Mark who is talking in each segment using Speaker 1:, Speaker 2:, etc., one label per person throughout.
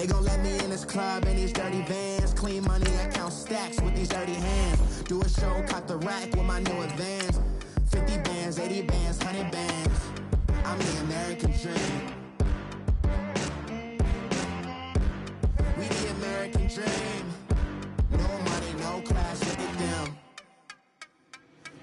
Speaker 1: They gon' let me in this club in these dirty vans. Clean money, I count stacks with these dirty hands. Do a show, caught the rack with my new advance. 50 bands, 80 bands, 100 bands. I'm the American dream. We the American dream. No money, no class, look at them.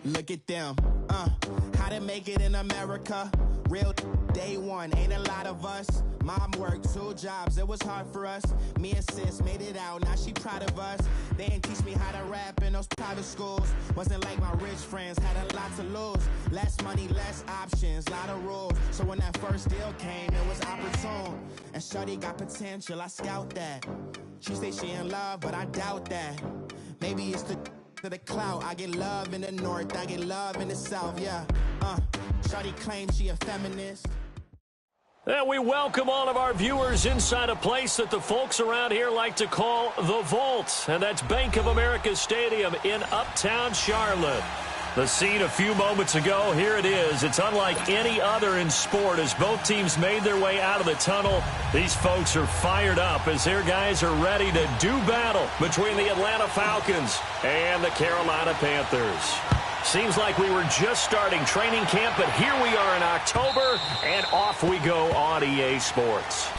Speaker 1: Look at them, how to make it in America. Real day one, ain't a lot of us. Mom worked 2 jobs, it was hard for us. Me and sis made it out, now she proud of us. They didn't teach me how to rap in those private schools. Wasn't like my rich friends, had a lot to lose. Less money, less options, lot of rules. So when that first deal came, it was opportune. And shorty got potential, I scout that. She say she in love, but I doubt that. Maybe it's to the clout. I get love in the north, I get love in the south, yeah. Shorty claims she a feminist.
Speaker 2: And we welcome all of our viewers inside a place that the folks around here like to call the Vault. And that's Bank of America Stadium in Uptown Charlotte. The scene a few moments ago, here it is. It's unlike any other in sport as both teams made their way out of the tunnel. These folks are fired up as their guys are ready to do battle between the Atlanta Falcons and the Carolina Panthers. Seems like we were just starting training camp, but here we are in October, and off we go on EA Sports.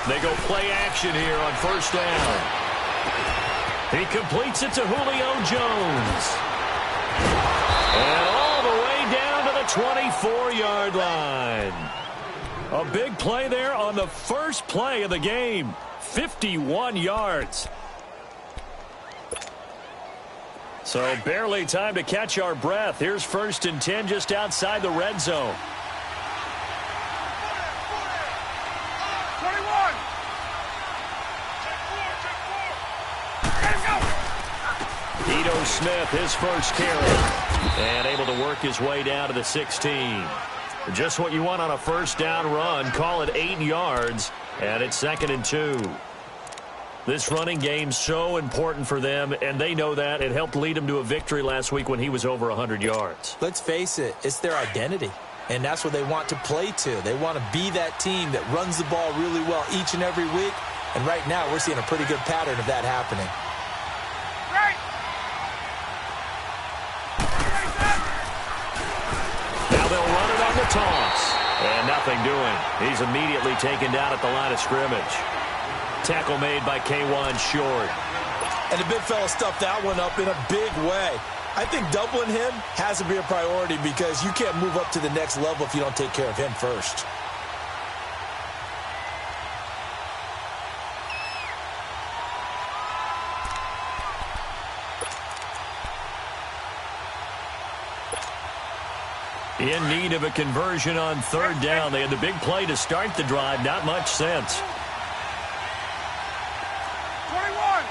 Speaker 2: They go play action here on first down. He completes it to Julio Jones. And all the way down to the 24-yard line. A big play there on the first play of the game. 51 yards. So barely time to catch our breath. Here's 1st and 10 just outside the red zone. Smith, his first carry, and able to work his way down to the 16. Just what you want on a first down run. Call it 8 yards, and it's 2nd and 2. This running game's so important for them, and they know that. It helped lead them to a victory last week when he was over 100 yards.
Speaker 3: Let's face it, it's their identity, and that's what they want to play to. They want to be that team that runs the ball really well each and every week, and right now we're seeing a pretty good pattern of that happening.
Speaker 2: They'll run it on the toss. And nothing doing. He's immediately taken down at the line of scrimmage. Tackle made by K1 Short.
Speaker 3: And the big fella stuffed that one up in a big way. I think doubling him has to be a priority because you can't move up to the next level if you don't take care of him first.
Speaker 2: In need of a conversion on 3rd down. They had the big play to start the drive. Not much sense.
Speaker 4: 21.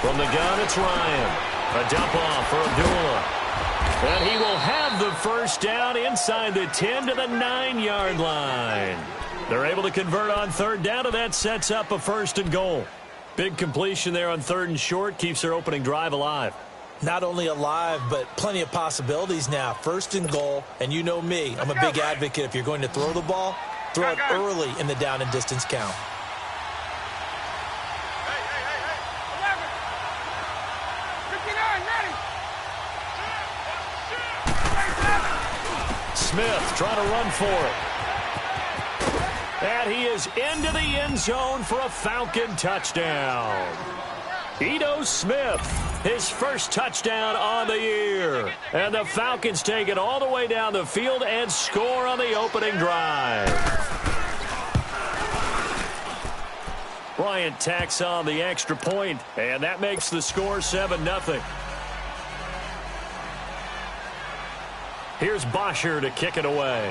Speaker 2: From the gun, it's Ryan. A dump off for Abdullah. And he will have the first down inside the 10 to the 9-yard line. They're able to convert on 3rd down, and that sets up a 1st and goal. Big completion there on 3rd and short. Keeps their opening drive alive.
Speaker 3: Not only alive, but plenty of possibilities now. 1st and goal, and you know me. I'm a big advocate. If you're going to throw the ball, throw it early in the down and distance count.
Speaker 4: Hey, 11. 59, ready.
Speaker 2: Smith trying to run for it. And he is into the end zone for a Falcon touchdown. Ito Smith, his first touchdown on the year. And the Falcons take it all the way down the field and score on the opening drive. Bryant tacks on the extra point, and that makes the score 7-0. Here's Bosher to kick it away.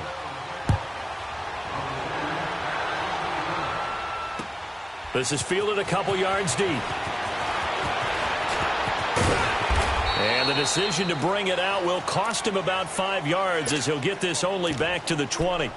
Speaker 2: This is fielded a couple yards deep. And the decision to bring it out will cost him about 5 yards as he'll get this only back to the 20.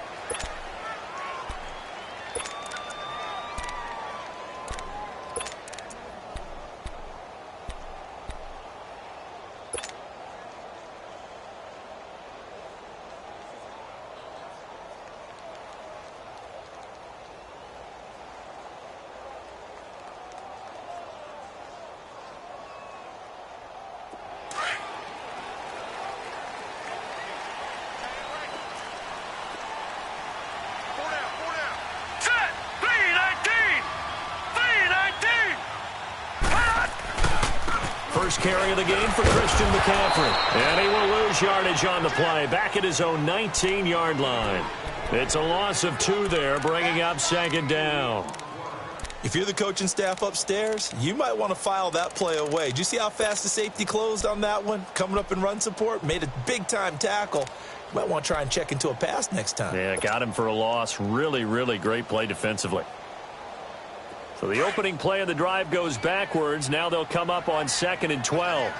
Speaker 2: First carry of the game for Christian McCaffrey. And he will lose yardage on the play, back at his own 19-yard line. It's a loss of 2 there, bringing up 2nd down.
Speaker 3: If you're the coaching staff upstairs, you might want to file that play away. Did you see how fast the safety closed on that one? Coming up in run support, made a big-time tackle. You might want to try and check into a pass next time.
Speaker 2: Yeah, got him for a loss. Really, really great play defensively. So the opening play of the drive goes backwards. Now they'll come up on 2nd and 12.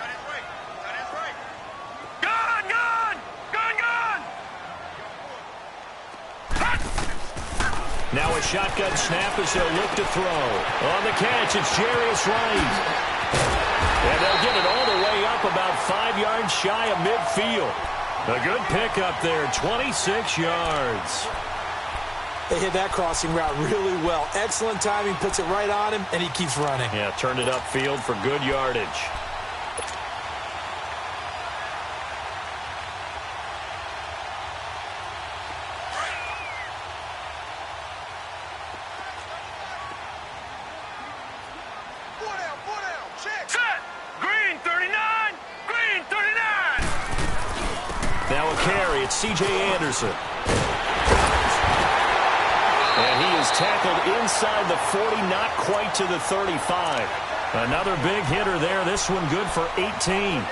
Speaker 2: Now a shotgun snap as they'll look to throw. On the catch, it's Jarius Wright. And they'll get it all the way up about 5 yards shy of midfield. A good pickup there, 26 yards.
Speaker 3: They hit that crossing route really well. Excellent timing, puts it right on him, and he keeps running.
Speaker 2: Yeah, turned it upfield for good yardage. Now a carry, it's C.J. Anderson. And he is tackled inside the 40, not quite to the 35. Another big hitter there, this one good for 18.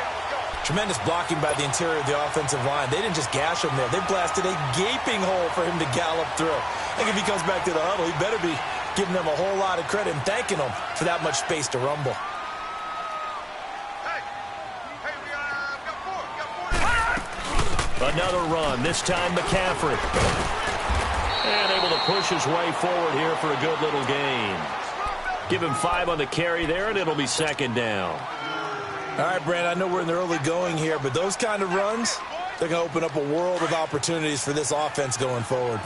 Speaker 3: Tremendous blocking by the interior of the offensive line. They didn't just gash him there. They blasted a gaping hole for him to gallop through. I think if he comes back to the huddle, he better be giving them a whole lot of credit and thanking them for that much space to rumble.
Speaker 2: Another run, this time McCaffrey. And able to push his way forward here for a good little gain. Give him 5 on the carry there, and it'll be 2nd down.
Speaker 3: All right, Brand, I know we're in the early going here, but those kind of runs, they're going to open up a world of opportunities for this offense going forward.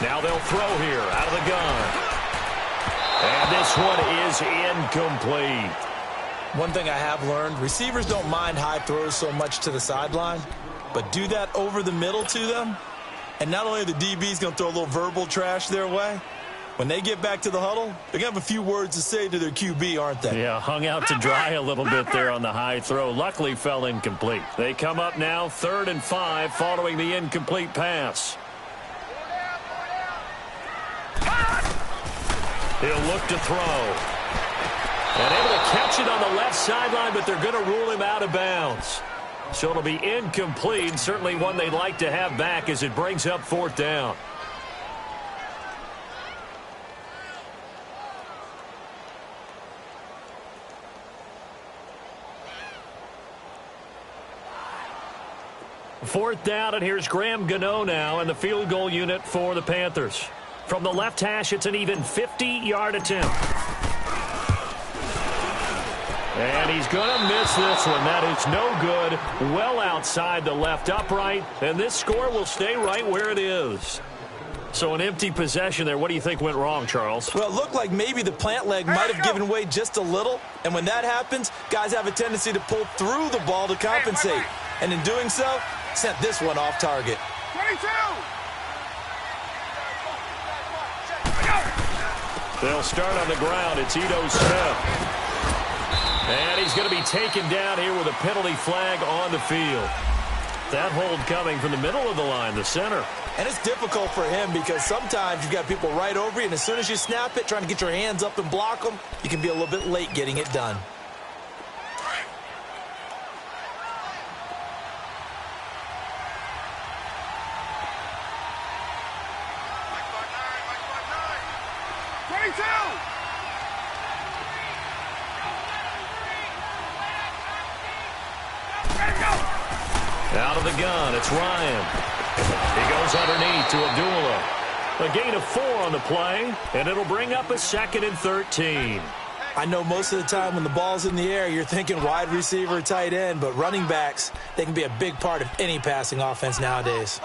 Speaker 2: Now they'll throw here out of the gun. And this one is incomplete.
Speaker 3: One thing I have learned, receivers don't mind high throws so much to the sideline, but do that over the middle to them, and not only are the DBs going to throw a little verbal trash their way, when they get back to the huddle, they're going to have a few words to say to their QB, aren't they?
Speaker 2: Yeah, hung out to dry a little bit there on the high throw. Luckily fell incomplete. They come up now 3rd and 5 following the incomplete pass. He'll look to throw. And able to catch it on the left sideline, but they're going to rule him out of bounds. So it'll be incomplete. Certainly one they'd like to have back as it brings up 4th down. Fourth down, and here's Graham Gano now in the field goal unit for the Panthers. From the left hash, it's an even 50-yard attempt. And he's going to miss this one. That is no good. Well outside the left upright. And this score will stay right where it is. So an empty possession there. What do you think went wrong, Charles?
Speaker 3: Well, it looked like maybe the plant leg might have given way just a little. And when that happens, guys have a tendency to pull through the ball to compensate. And in doing so, sent this one off target.
Speaker 4: 22!
Speaker 2: They'll start on the ground. It's Ito Smith. And he's going to be taken down here with a penalty flag on the field. That hold coming from the middle of the line, the center.
Speaker 3: And it's difficult for him because sometimes you've got people right over you, and as soon as you snap it, trying to get your hands up and block them, you can be a little bit late getting it done.
Speaker 2: Out of the gun, it's Ryan. He goes underneath to Abdullah. A gain of 4 on the play, and it'll bring up a 2nd and 13.
Speaker 3: I know most of the time when the ball's in the air, you're thinking wide receiver, tight end, but running backs, they can be a big part of any passing offense nowadays.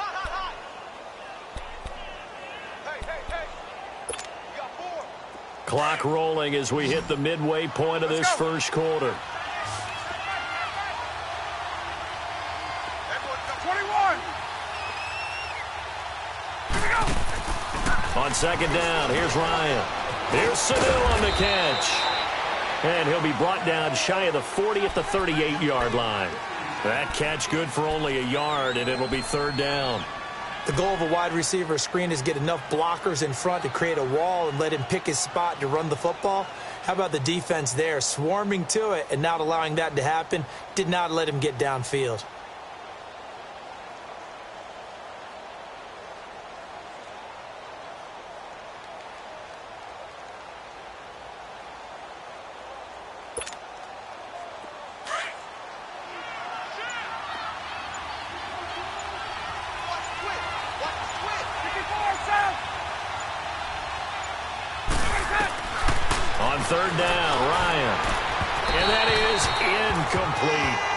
Speaker 2: Clock rolling as we hit the midway point of this first quarter.
Speaker 4: 21.
Speaker 2: On 2nd down, here's Ryan. Here's Seville on the catch. And he'll be brought down shy of the 40 at the 38-yard line. That catch good for only a yard, and it'll be 3rd down.
Speaker 3: The goal of a wide receiver screen is get enough blockers in front to create a wall and let him pick his spot to run the football. How about the defense there, swarming to it and not allowing that to happen? Did not let him get downfield.
Speaker 2: On 3rd down, Ryan. And that is incomplete.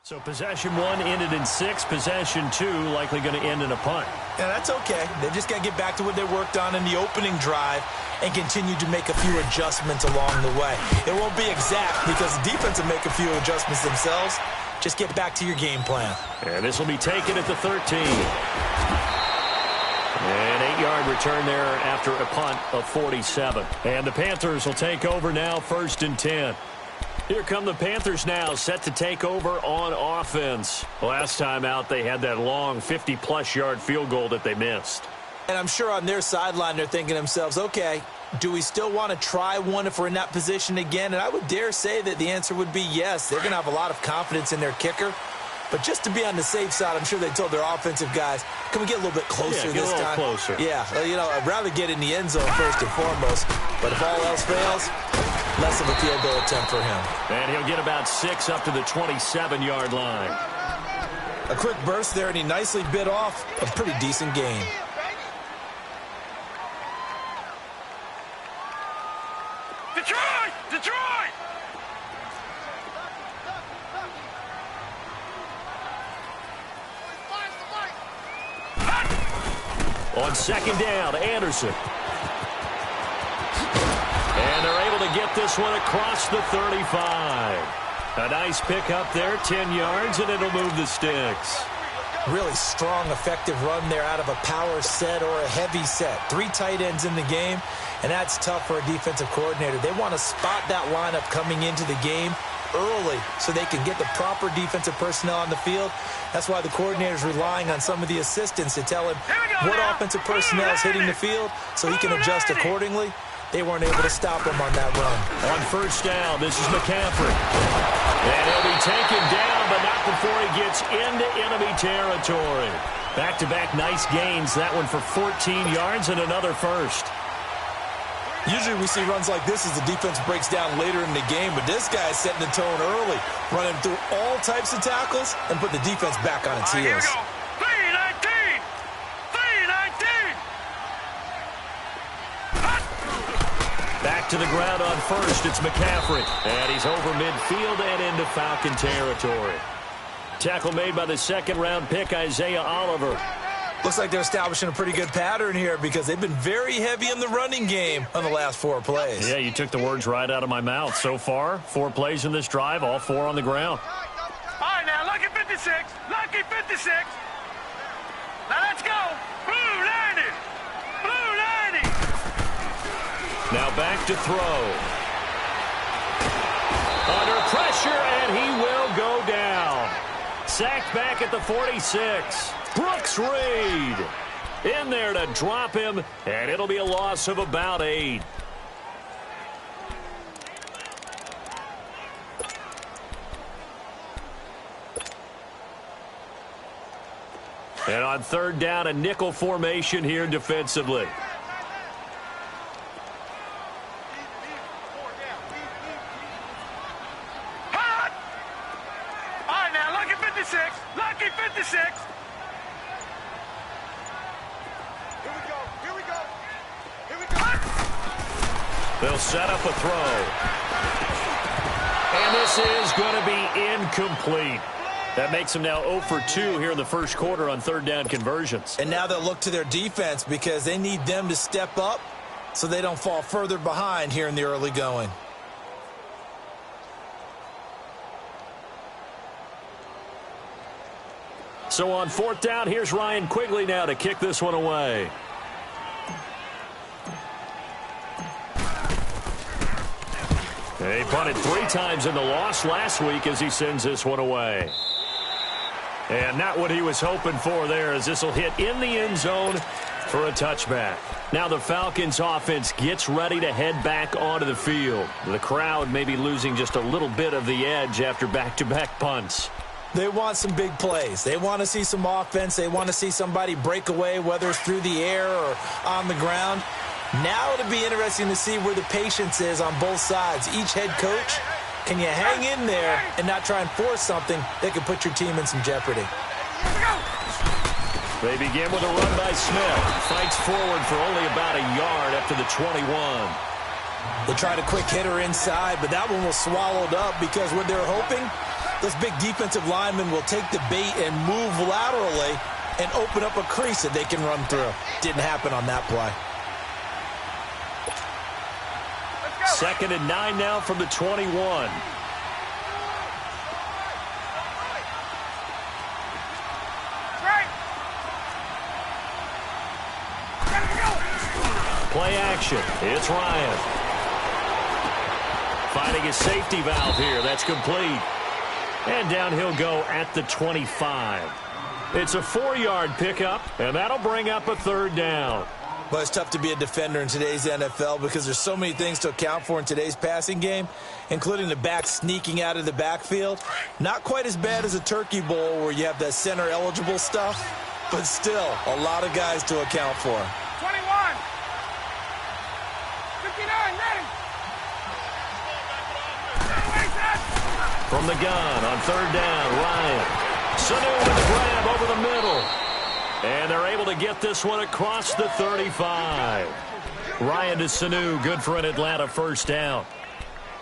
Speaker 2: So possession 1 ended in 6. Possession 2 likely going to end in a punt.
Speaker 3: Yeah, that's okay. They just got to get back to what they worked on in the opening drive and continue to make a few adjustments along the way. It won't be exact because the defense will make a few adjustments themselves. Just get back to your game plan.
Speaker 2: And this will be taken at the 13. An 8-yard return there after a punt of 47. And the Panthers will take over now, 1st and 10. Here come the Panthers now, set to take over on offense. Last time out, they had that long 50-plus yard field goal that they missed.
Speaker 3: And I'm sure on their sideline, they're thinking to themselves, okay, do we still want to try one if we're in that position again? And I would dare say that the answer would be yes. They're going to have a lot of confidence in their kicker. But just to be on the safe side, I'm sure they told their offensive guys, can we get a little bit closer this time?
Speaker 2: Closer.
Speaker 3: Yeah, you know, I'd rather get in the end zone first and foremost. But if all else fails, less of a field goal attempt for him.
Speaker 2: And he'll get about 6 up to the 27-yard line.
Speaker 3: A quick burst there, and he nicely bit off a pretty decent gain.
Speaker 4: Detroit! Detroit!
Speaker 2: On 2nd down, Anderson. And they're able to get this one across the 35. A nice pickup there, 10 yards, and it'll move the sticks.
Speaker 3: Really strong, effective run there out of a power set or a heavy set. 3 tight ends in the game, and that's tough for a defensive coordinator. They want to spot that lineup coming into the game early so they can get the proper defensive personnel on the field. That's why the coordinator's relying on some of the assistants to tell him what offensive personnel is hitting the field so he can adjust accordingly. They weren't able to stop him on that run.
Speaker 2: On 1st down, this is McCaffrey. And he'll be taken down, but not before he gets into enemy territory. Back-to-back nice gains. That one for 14 yards and another first.
Speaker 3: Usually we see runs like this as the defense breaks down later in the game, but this guy is setting the tone early, running through all types of tackles and put the defense back on its heels.
Speaker 4: Here we go. 3-19! 3-19!
Speaker 2: Back to the ground on 1st. It's McCaffrey. And he's over midfield and into Falcon territory. Tackle made by the 2nd-round pick, Isaiah Oliver.
Speaker 3: Looks like they're establishing a pretty good pattern here because they've been very heavy in the running game on the last 4 plays.
Speaker 2: Yeah, you took the words right out of my mouth. So far, 4 plays in this drive, all 4 on the ground.
Speaker 4: All right, now, lucky 56. Lucky 56. Now, let's go. Blue 90. Blue 90.
Speaker 2: Now back to throw. Under pressure, and he will go down. Sacked back at the 46. Brooks Reed in there to drop him, and it'll be a loss of about 8. And on 3rd down, a nickel formation here defensively.
Speaker 4: Hot! All right, now, lucky 56. Lucky 56.
Speaker 2: They'll set up a throw. And this is going to be incomplete. That makes them now 0 for 2 here in the first quarter on 3rd down conversions.
Speaker 3: And now they'll look to their defense because they need them to step up so they don't fall further behind here in the early going.
Speaker 2: So on 4th down, here's Ryan Quigley now to kick this one away. He punted 3 times in the loss last week as he sends this one away. And not what he was hoping for there, as this will hit in the end zone for a touchback. Now the Falcons offense gets ready to head back onto the field. The crowd may be losing just a little bit of the edge after back-to-back punts.
Speaker 3: They want some big plays. They want to see some offense. They want to see somebody break away, whether it's through the air or on the ground. Now it'll be interesting to see where the patience is on both sides. Each head coach, can you hang in there and not try and force something that could put your team in some jeopardy?
Speaker 2: They begin with a run by Smith. Fights forward for only about a yard up to the 21.
Speaker 3: They tried a quick hitter inside, but that one was swallowed up because what they're hoping, Those big defensive linemen will take the bait and move laterally and open up a crease that they can run through. Didn't happen on that play.
Speaker 2: 2nd and 9 now from the 21. Play action. It's Ryan. Finding his safety valve here. That's complete. And down he'll go at the 25. It's a 4-yard pickup, and that'll bring up a 3rd down.
Speaker 3: Well, it's tough to be a defender in today's NFL because there's so many things to account for in today's passing game, including the back sneaking out of the backfield. Not quite as bad as a turkey bowl where you have that center-eligible stuff, but still a lot of guys to account for.
Speaker 4: 21. 59, ready.
Speaker 2: From the gun on 3rd down, Ryan. Sanu with the grab over the middle. And they're able to get this one across the 35. Ryan to Sanu, good for an Atlanta 1st down.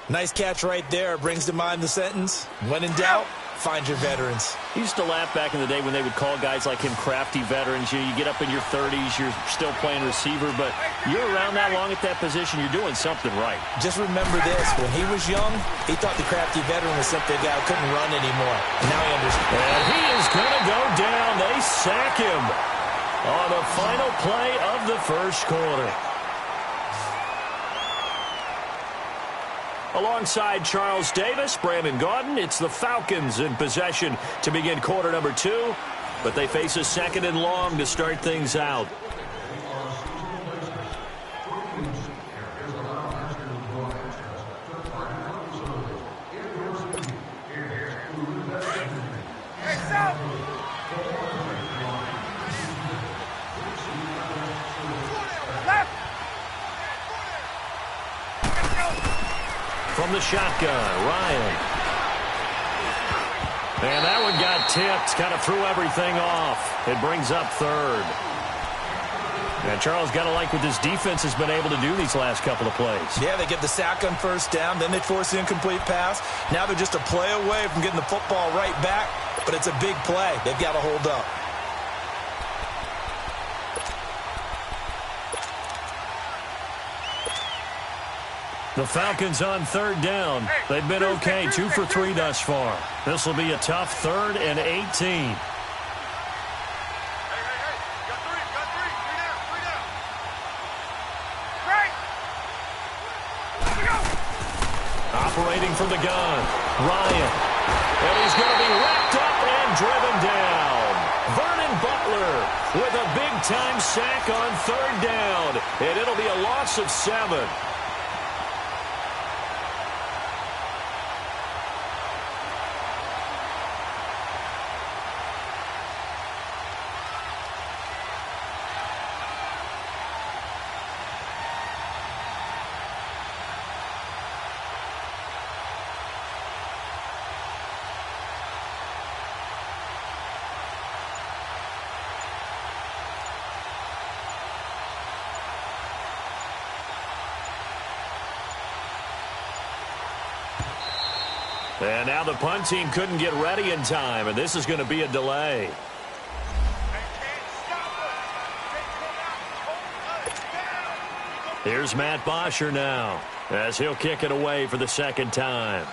Speaker 3: Nice catch right there. Brings to mind the sentence, when in doubt, find your veterans.
Speaker 2: He used to laugh back in the day when they would call guys like him crafty veterans. You get up in your 30s, you're still playing receiver, but you're around that long at that position, you're doing something right.
Speaker 3: Just remember this, when he was young, he thought the crafty veteran was simply a guy who couldn't run anymore. And now he understands.
Speaker 2: And he is going to go down. They sack him on the final play of the 1st quarter. Alongside Charles Davis, Brandon Gaudin, it's the Falcons in possession to begin quarter number 2. But they face a 2nd and long to start things out. From the shotgun, Ryan. And that one got tipped, kind of threw everything off. It brings up 3rd. And Charles got to like what this defense has been able to do these last couple of plays.
Speaker 3: Yeah, they get the sack on 1st down, then they force the incomplete pass. Now they're just a play away from getting the football right back, but it's a big play. They've got to hold up.
Speaker 2: The Falcons on 3rd down. They've been okay, 2 for 3 thus far. This will be a tough 3rd and 18. Operating from the gun, Ryan. And he's going to be wrapped up and driven down. Vernon Butler with a big-time sack on 3rd down. And it'll be a loss of 7. And now the punt team couldn't get ready in time, and this is going to be a delay. Here's Matt Bosher now, as he'll kick it away for the 2nd time.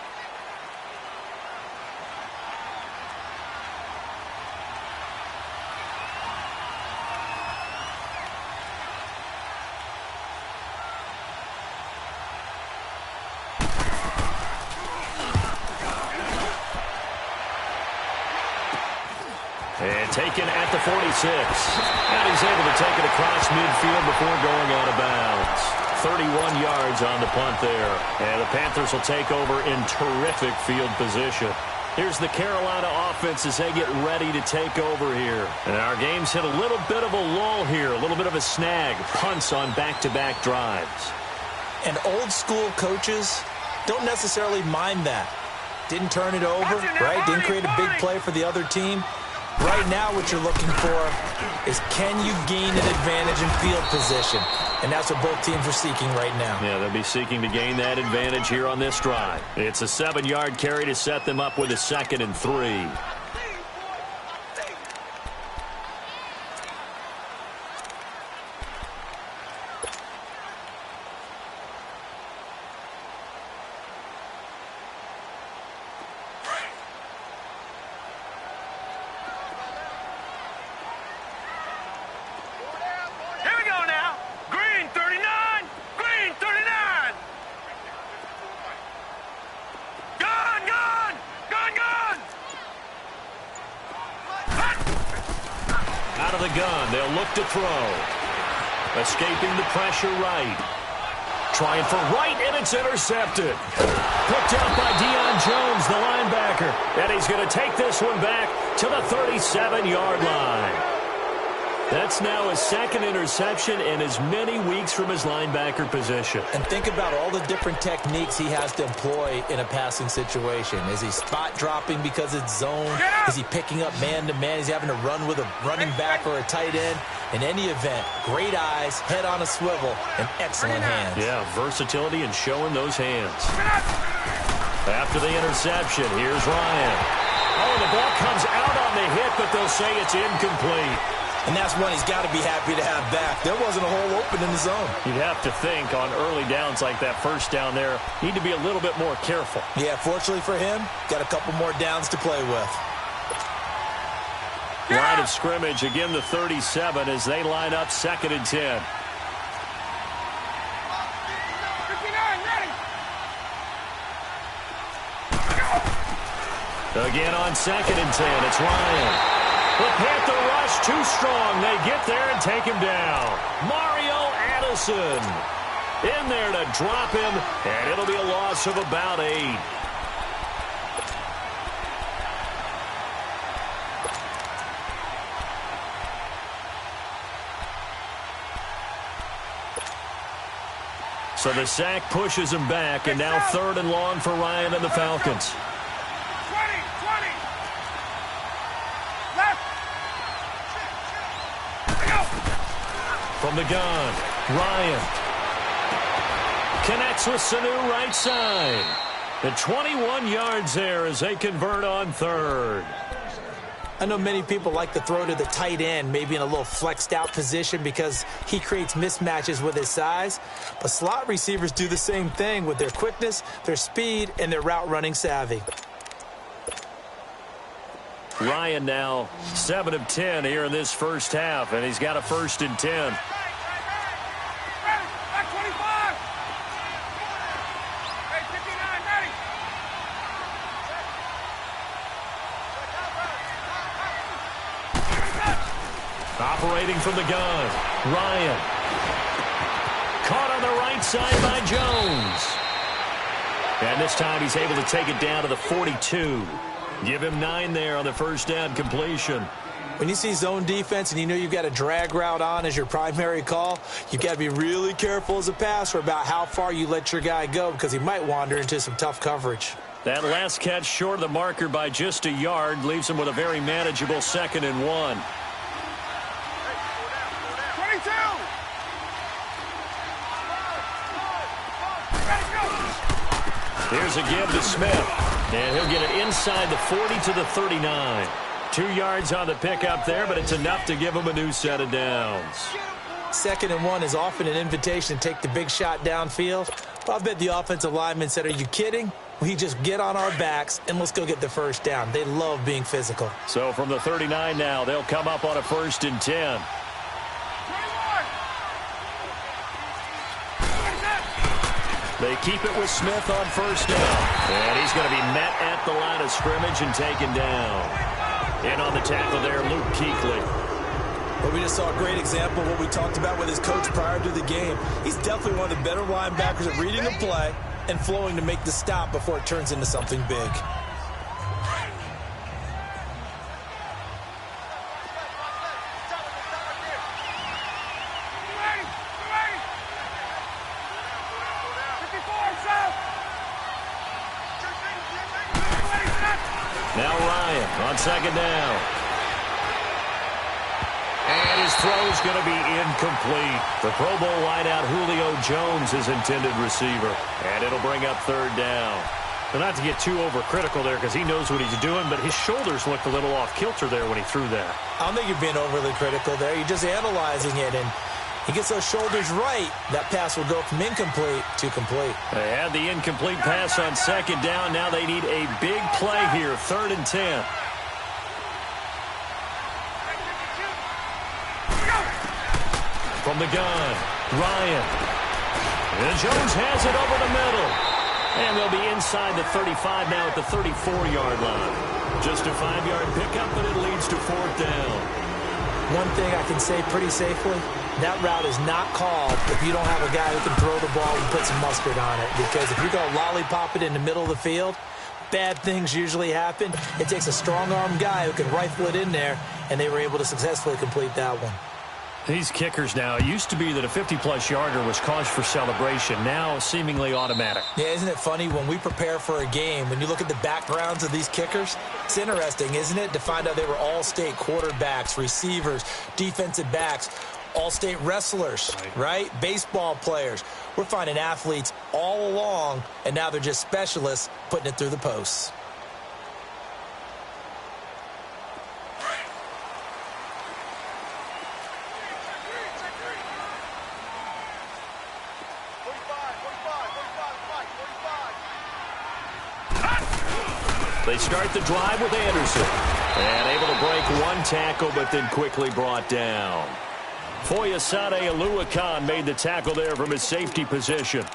Speaker 2: And taken at the 46. And he's able to take it across midfield before going out of bounds. 31 yards on the punt there. And the Panthers will take over in terrific field position. Here's the Carolina offense as they get ready to take over here. And our game's hit a little bit of a lull here, a little bit of a snag. Punts on back-to-back drives.
Speaker 3: And old-school coaches don't necessarily mind that. Didn't turn it over, right? Didn't create a big play for the other team. Right now what you're looking for is, can you gain an advantage in field position? And that's what both teams are seeking right now.
Speaker 2: Yeah, they'll be seeking to gain that advantage here on this drive. It's a 7-yard carry to set them up with a 2nd and 3.
Speaker 4: Out
Speaker 2: of the gun, they'll look to throw. Escaping the pressure right. Trying for right, and it's intercepted. Picked out by Deion Jones, the linebacker. And he's going to take this one back to the 37-yard line. That's now his 2nd interception in as many weeks from his linebacker position.
Speaker 3: And think about all the different techniques he has to employ in a passing situation. Is he spot dropping because it's zone? Is he picking up man-to-man? Is he having to run with a running back or a tight end? In any event, great eyes, head on a swivel, and excellent hands.
Speaker 2: Yeah, versatility and showing those hands. After the interception, here's Ryan. Oh, the ball comes out on the hit, but they'll say it's incomplete.
Speaker 3: And that's one he's got to be happy to have back. There wasn't a hole open in the zone.
Speaker 2: You'd have to think on early downs like that first down there, need to be a little bit more careful.
Speaker 3: Yeah, fortunately for him, got a couple more downs to play with.
Speaker 2: Line of scrimmage, again the 37 as they line up 2nd and 10. Again on 2nd and 10, it's Ryan. The Panther rush too strong. They get there and take him down. Mario Addison in there to drop him, and it'll be a loss of about 8. So the sack pushes him back, and now 3rd and long for Ryan and the Falcons. From the gun, Ryan connects with Sanu right side. And 21 yards there as they convert on 3rd.
Speaker 3: I know many people like to throw to the tight end, maybe in a little flexed out position because he creates mismatches with his size. But slot receivers do the same thing with their quickness, their speed, and their route running savvy.
Speaker 2: Ryan now 7 of 10 here in this first half, and he's got a 1st and 10. Operating from the gun, Ryan. Caught on the right side by Jones. And this time he's able to take it down to the 42. Give him 9 there on the first down completion.
Speaker 3: When you see zone defense and you know you've got a drag route on as your primary call, you've got to be really careful as a passer about how far you let your guy go because he might wander into some tough coverage.
Speaker 2: That last catch short of the marker by just a yard leaves him with a very manageable 2nd and 1. Here's a give to Smith, and he'll get it inside the 40 to the 39. 2 yards on the pickup there, but it's enough to give him a new set of downs.
Speaker 3: 2nd and 1 is often an invitation to take the big shot downfield. Well, I bet the offensive lineman said, are you kidding? We just get on our backs and let's go get the first down. They love being physical.
Speaker 2: So from the 39 now, they'll come up on a 1st and 10. They keep it with Smith on 1st down. And he's going to be met at the line of scrimmage and taken down. In on the tackle there, Luke Kuechly.
Speaker 3: Well, we just saw a great example of what we talked about with his coach prior to the game. He's definitely one of the better linebackers at reading a play and flowing to make the stop before it turns into something big.
Speaker 2: Now Ryan on 2nd down. And his throw's going to be incomplete. The Pro Bowl wideout Julio Jones is intended receiver. And it'll bring up third down. Well, not to get too overcritical there because he knows what he's doing, but his shoulders looked a little off kilter there when he threw that.
Speaker 3: I don't think you're being overly critical there. You're just analyzing it, and he gets those shoulders right. That pass will go from incomplete to complete.
Speaker 2: They had the incomplete pass on second down. Now they need a big play here, 3rd and 10. From the gun, Ryan. And Jones has it over the middle. And they'll be inside the 35 now at the 34-yard line. Just a 5-yard pickup, but it leads to 4th down.
Speaker 3: One thing I can say pretty safely, that route is not called if you don't have a guy who can throw the ball and put some mustard on it. Because if you're going to lollipop it in the middle of the field, bad things usually happen. It takes a strong-arm guy who can rifle it in there, and they were able to successfully complete that one.
Speaker 2: These kickers now, it used to be that a 50-plus yarder was cause for celebration. Now seemingly automatic.
Speaker 3: Yeah, isn't it funny when we prepare for a game, when you look at the backgrounds of these kickers, it's interesting, isn't it, to find out they were all-state quarterbacks, receivers, defensive backs, all-state wrestlers, right? Baseball players. We're finding athletes all along, and now they're just specialists putting it through the posts.
Speaker 2: They start the drive with Anderson. And able to break one tackle, but then quickly brought down. Foosacklys Aluakan made the tackle there from his safety position.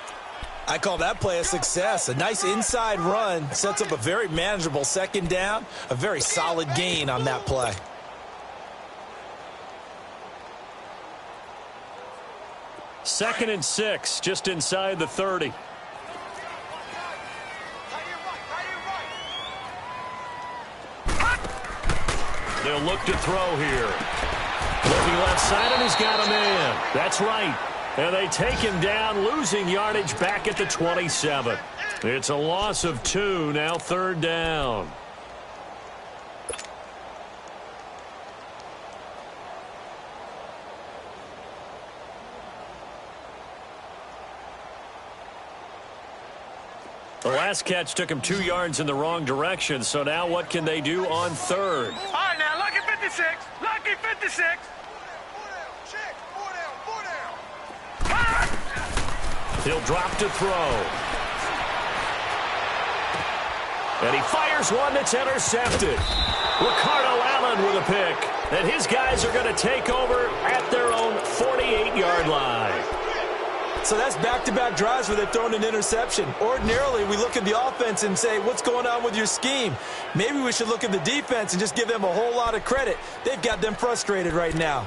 Speaker 3: I call that play a success. A nice inside run sets up a very manageable second down. A very solid gain on that play.
Speaker 2: Second and 6, just inside the 30. They'll look to throw here. Looking left side, and he's got a man. That's right. And they take him down, losing yardage back at the 27. It's a loss of 2, now 3rd down. The last catch took him 2 yards in the wrong direction, so now what can they do on 3rd?
Speaker 4: All right, now, lucky 56. Lucky 56.
Speaker 2: He'll drop to throw. And he fires one that's intercepted. Ricardo Allen with a pick. And his guys are going to take over at their own 48-yard line.
Speaker 3: So that's back-to-back drives where they've thrown an interception. Ordinarily, we look at the offense and say, what's going on with your scheme? Maybe we should look at the defense and just give them a whole lot of credit. They've got them frustrated right now.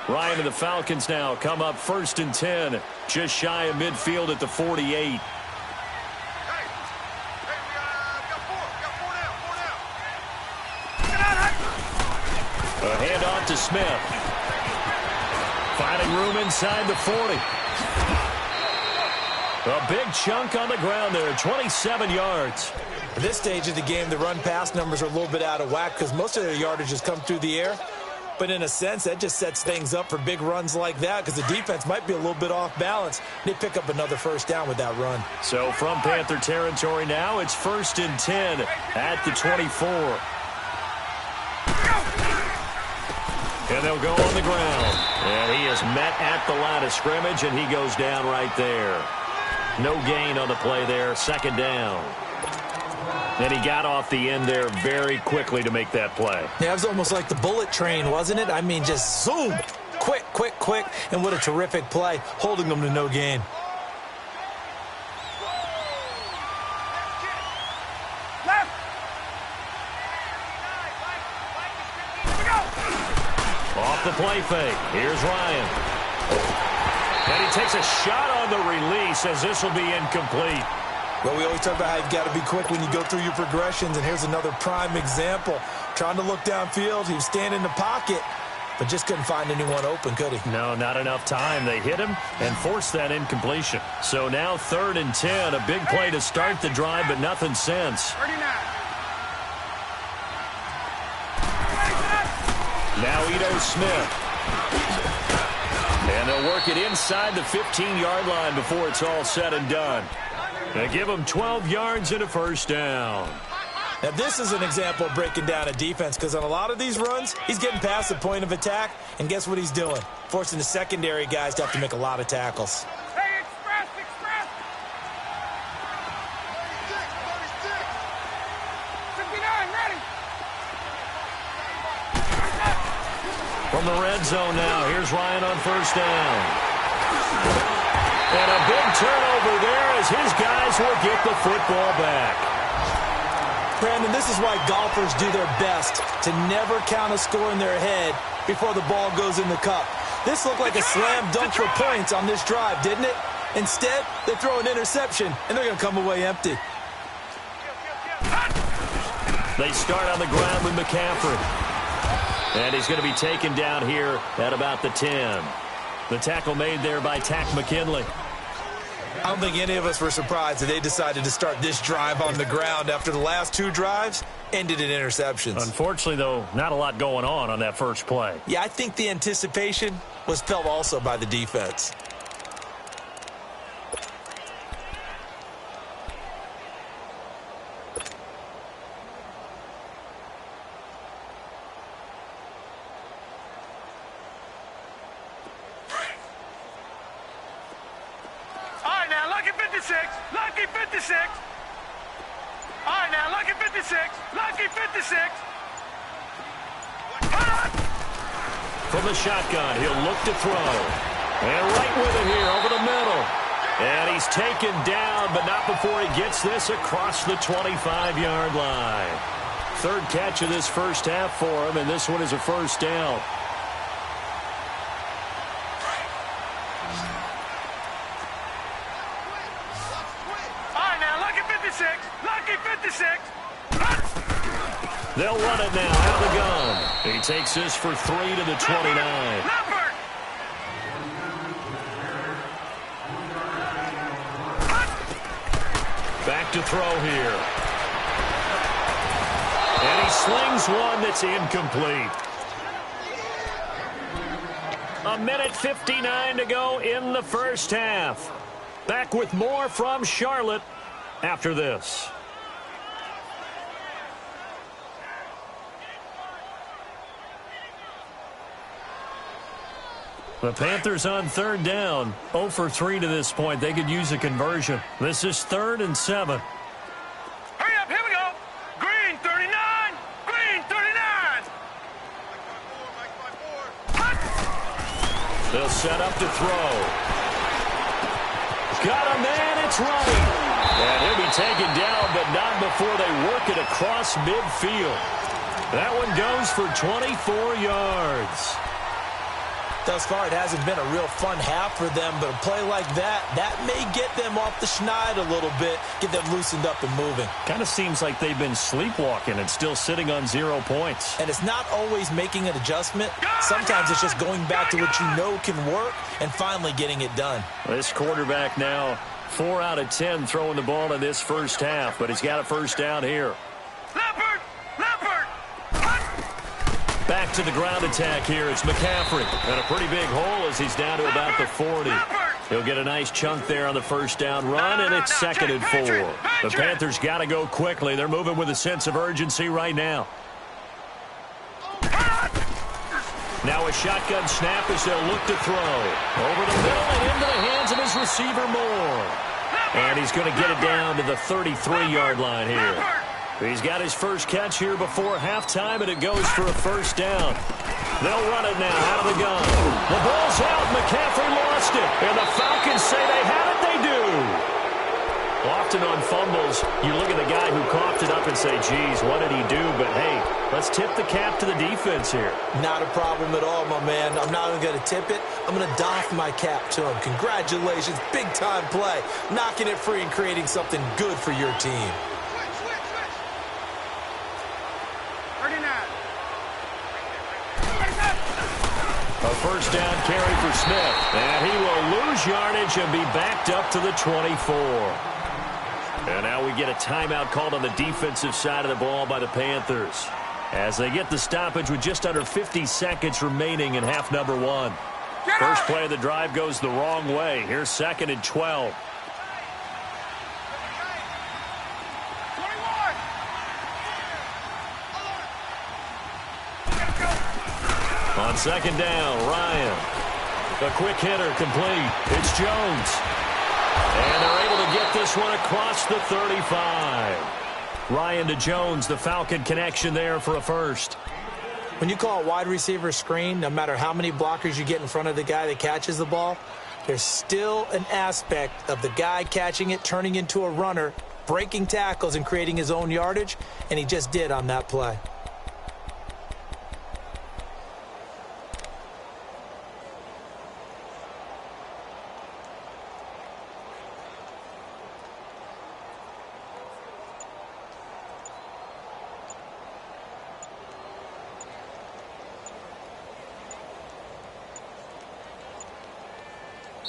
Speaker 2: Ryan and the Falcons now come up 1st and 10, just shy of midfield at the 48. A handoff to Smith. Finding room inside the 40. A big chunk on the ground there, 27 yards.
Speaker 3: At this stage of the game, the run-pass numbers are a little bit out of whack because most of their yardage has come through the air. But in a sense, that just sets things up for big runs like that because the defense might be a little bit off balance. They pick up another 1st down with that run.
Speaker 2: So from Panther territory now, it's 1st and 10 at the 24. And they'll go on the ground. And he is met at the line of scrimmage, and he goes down right there. No gain on the play there, 2nd down. And he got off the end there very quickly to make that play.
Speaker 3: Yeah, it was almost like the bullet train, wasn't it? I mean, just zoom. Quick, quick, quick. And what a terrific play, holding them to no gain.
Speaker 2: Off the play fake. Here's Ryan. And he takes a shot on the release as this will be incomplete.
Speaker 3: Well, we always talk about how you've got to be quick when you go through your progressions, and here's another prime example. Trying to look downfield, he was standing in the pocket, but just couldn't find anyone open, could he?
Speaker 2: No, not enough time. They hit him and forced that incompletion. So now 3rd and 10, a big play to start the drive, but nothing since.
Speaker 4: 39.
Speaker 2: Now Ito Smith. And they'll work it inside the 15-yard line before it's all said and done. They give him 12 yards and a first down.
Speaker 3: Now, this is an example of breaking down a defense because on a lot of these runs, he's getting past the point of attack, and guess what he's doing? Forcing the secondary guys to have to make a lot of tackles.
Speaker 4: Hey, express! 59, ready!
Speaker 2: From the red zone now, here's Ryan on first down. And a big turnover there as his guys will get the football back.
Speaker 3: Brandon, this is why golfers do their best to never count a score in their head before the ball goes in the cup. This looked like a slam dunk for points on this drive, didn't it? Instead, they throw an interception, and they're going to come away empty.
Speaker 2: They start on the ground with McCaffrey. And he's going to be taken down here at about the 10. The tackle made there by Tack McKinley.
Speaker 3: I don't think any of us were surprised that they decided to start this drive on the ground after the last two drives ended in interceptions.
Speaker 2: Unfortunately, though, not a lot going on that first play.
Speaker 3: Yeah, I think the anticipation was felt also by the defense.
Speaker 4: Lucky 56. All right, now, lucky 56. Lucky 56.
Speaker 2: From the shotgun, he'll look to throw. And right with it here over the middle. And he's taken down, but not before he gets this across the 25-yard line. Third catch of this first half for him, and this one is a first down.
Speaker 4: Lucky 56.
Speaker 2: They'll run it now out of the gun. He takes this for 3 to the 29. Back to throw here. And he slings one that's incomplete. 1:59 to go in the first half. Back with more from Charlotte after this. The Panthers on third down. 0 for 3 to this point. They could use a conversion. This is 3rd and 7.
Speaker 4: Hurry up, here we go. Green 39. Green 39.
Speaker 2: They'll set up to throw. Got a man, it's running. And he'll be taken down, but not before they work it across midfield. That one goes for 24 yards.
Speaker 3: Thus far, it hasn't been a real fun half for them, but a play like that may get them off the schneid a little bit, get them loosened up and moving.
Speaker 2: Kind of seems like they've been sleepwalking and still sitting on 0 points.
Speaker 3: And it's not always making an adjustment. Sometimes it's just going back to what you know can work and finally getting it done.
Speaker 2: This quarterback now 4 out of 10 throwing the ball in this first half, but he's got a first down here.
Speaker 4: Leopard!
Speaker 2: Back to the ground attack here. It's McCaffrey. And a pretty big hole as he's down to about the 40. He'll get a nice chunk there on the first down run, and it's 2nd and 4. The Panthers got to go quickly. They're moving with a sense of urgency right now. Now a shotgun snap as they'll look to throw. Over the middle and into the hands of his receiver Moore. And he's going to get it down to the 33-yard line here. He's got his first catch here before halftime, and it goes for a first down. They'll run it now out of the gun. The ball's out. McCaffrey lost it. And the Falcons say they have it. They do. Often on fumbles, you look at the guy who coughed it up and say, geez, what did he do? But, hey, let's tip the cap to the defense here.
Speaker 3: Not a problem at all, my man. I'm not even going to tip it. I'm going to doff my cap to him. Congratulations. Big-time play. Knocking it free and creating something good for your team.
Speaker 2: A first down carry for Smith. And he will lose yardage and be backed up to the 24. And now we get a timeout called on the defensive side of the ball by the Panthers. as they get the stoppage with just under 50 seconds remaining in half number one. First play of the drive goes the wrong way. Here's 2nd and 12. On 2nd down, Ryan. A quick hitter complete. It's Jones. And they're able to get this one across the 35. Ryan to Jones, the Falcon connection there for a first.
Speaker 3: When you call a wide receiver screen, no matter how many blockers you get in front of the guy that catches the ball, there's still an aspect of the guy catching it, turning into a runner, breaking tackles and creating his own yardage, and he just did on that play.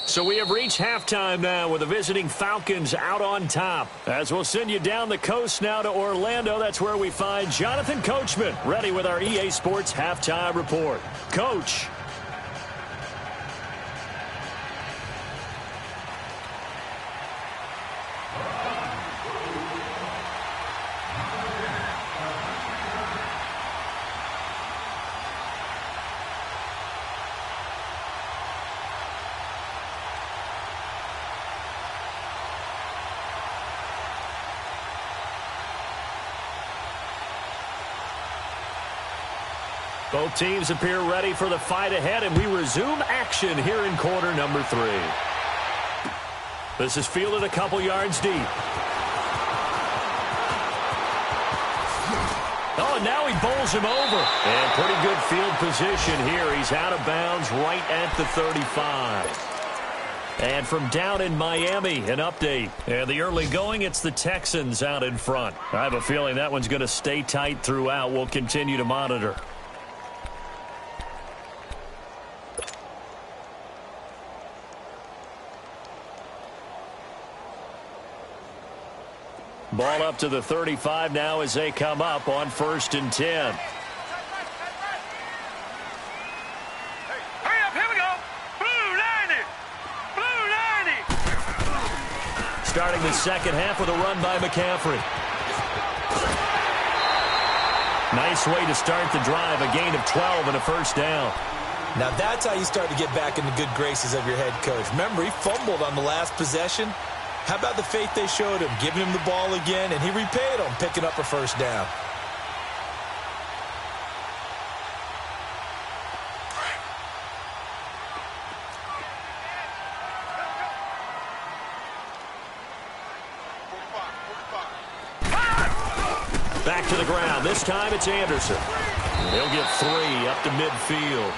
Speaker 2: So we have reached halftime now with the visiting Falcons out on top. As we'll send you down the coast now to Orlando, that's where we find Jonathan Coachman ready with our EA Sports Halftime Report. Coach. Both teams appear ready for the fight ahead, and we resume action here in quarter number 3. This is fielded a couple yards deep. Oh, and now he bowls him over. And pretty good field position here. He's out of bounds right at the 35. And from down in Miami, an update. And the early going, it's the Texans out in front. I have a feeling that one's going to stay tight throughout. We'll continue to monitor. Ball up to the 35 now as they come up on 1st and 10.
Speaker 4: Hurry up, here we go. Blue 90. Blue 90.
Speaker 2: Starting the second half with a run by McCaffrey. Nice way to start the drive, a gain of 12 and a first down.
Speaker 3: Now that's how you start to get back in the good graces of your head coach. Remember, he fumbled on the last possession. How about the faith they showed him, giving him the ball again, and he repaid them, picking up a first down.
Speaker 2: Back to the ground. This time it's Anderson. He'll get 3 up to midfield.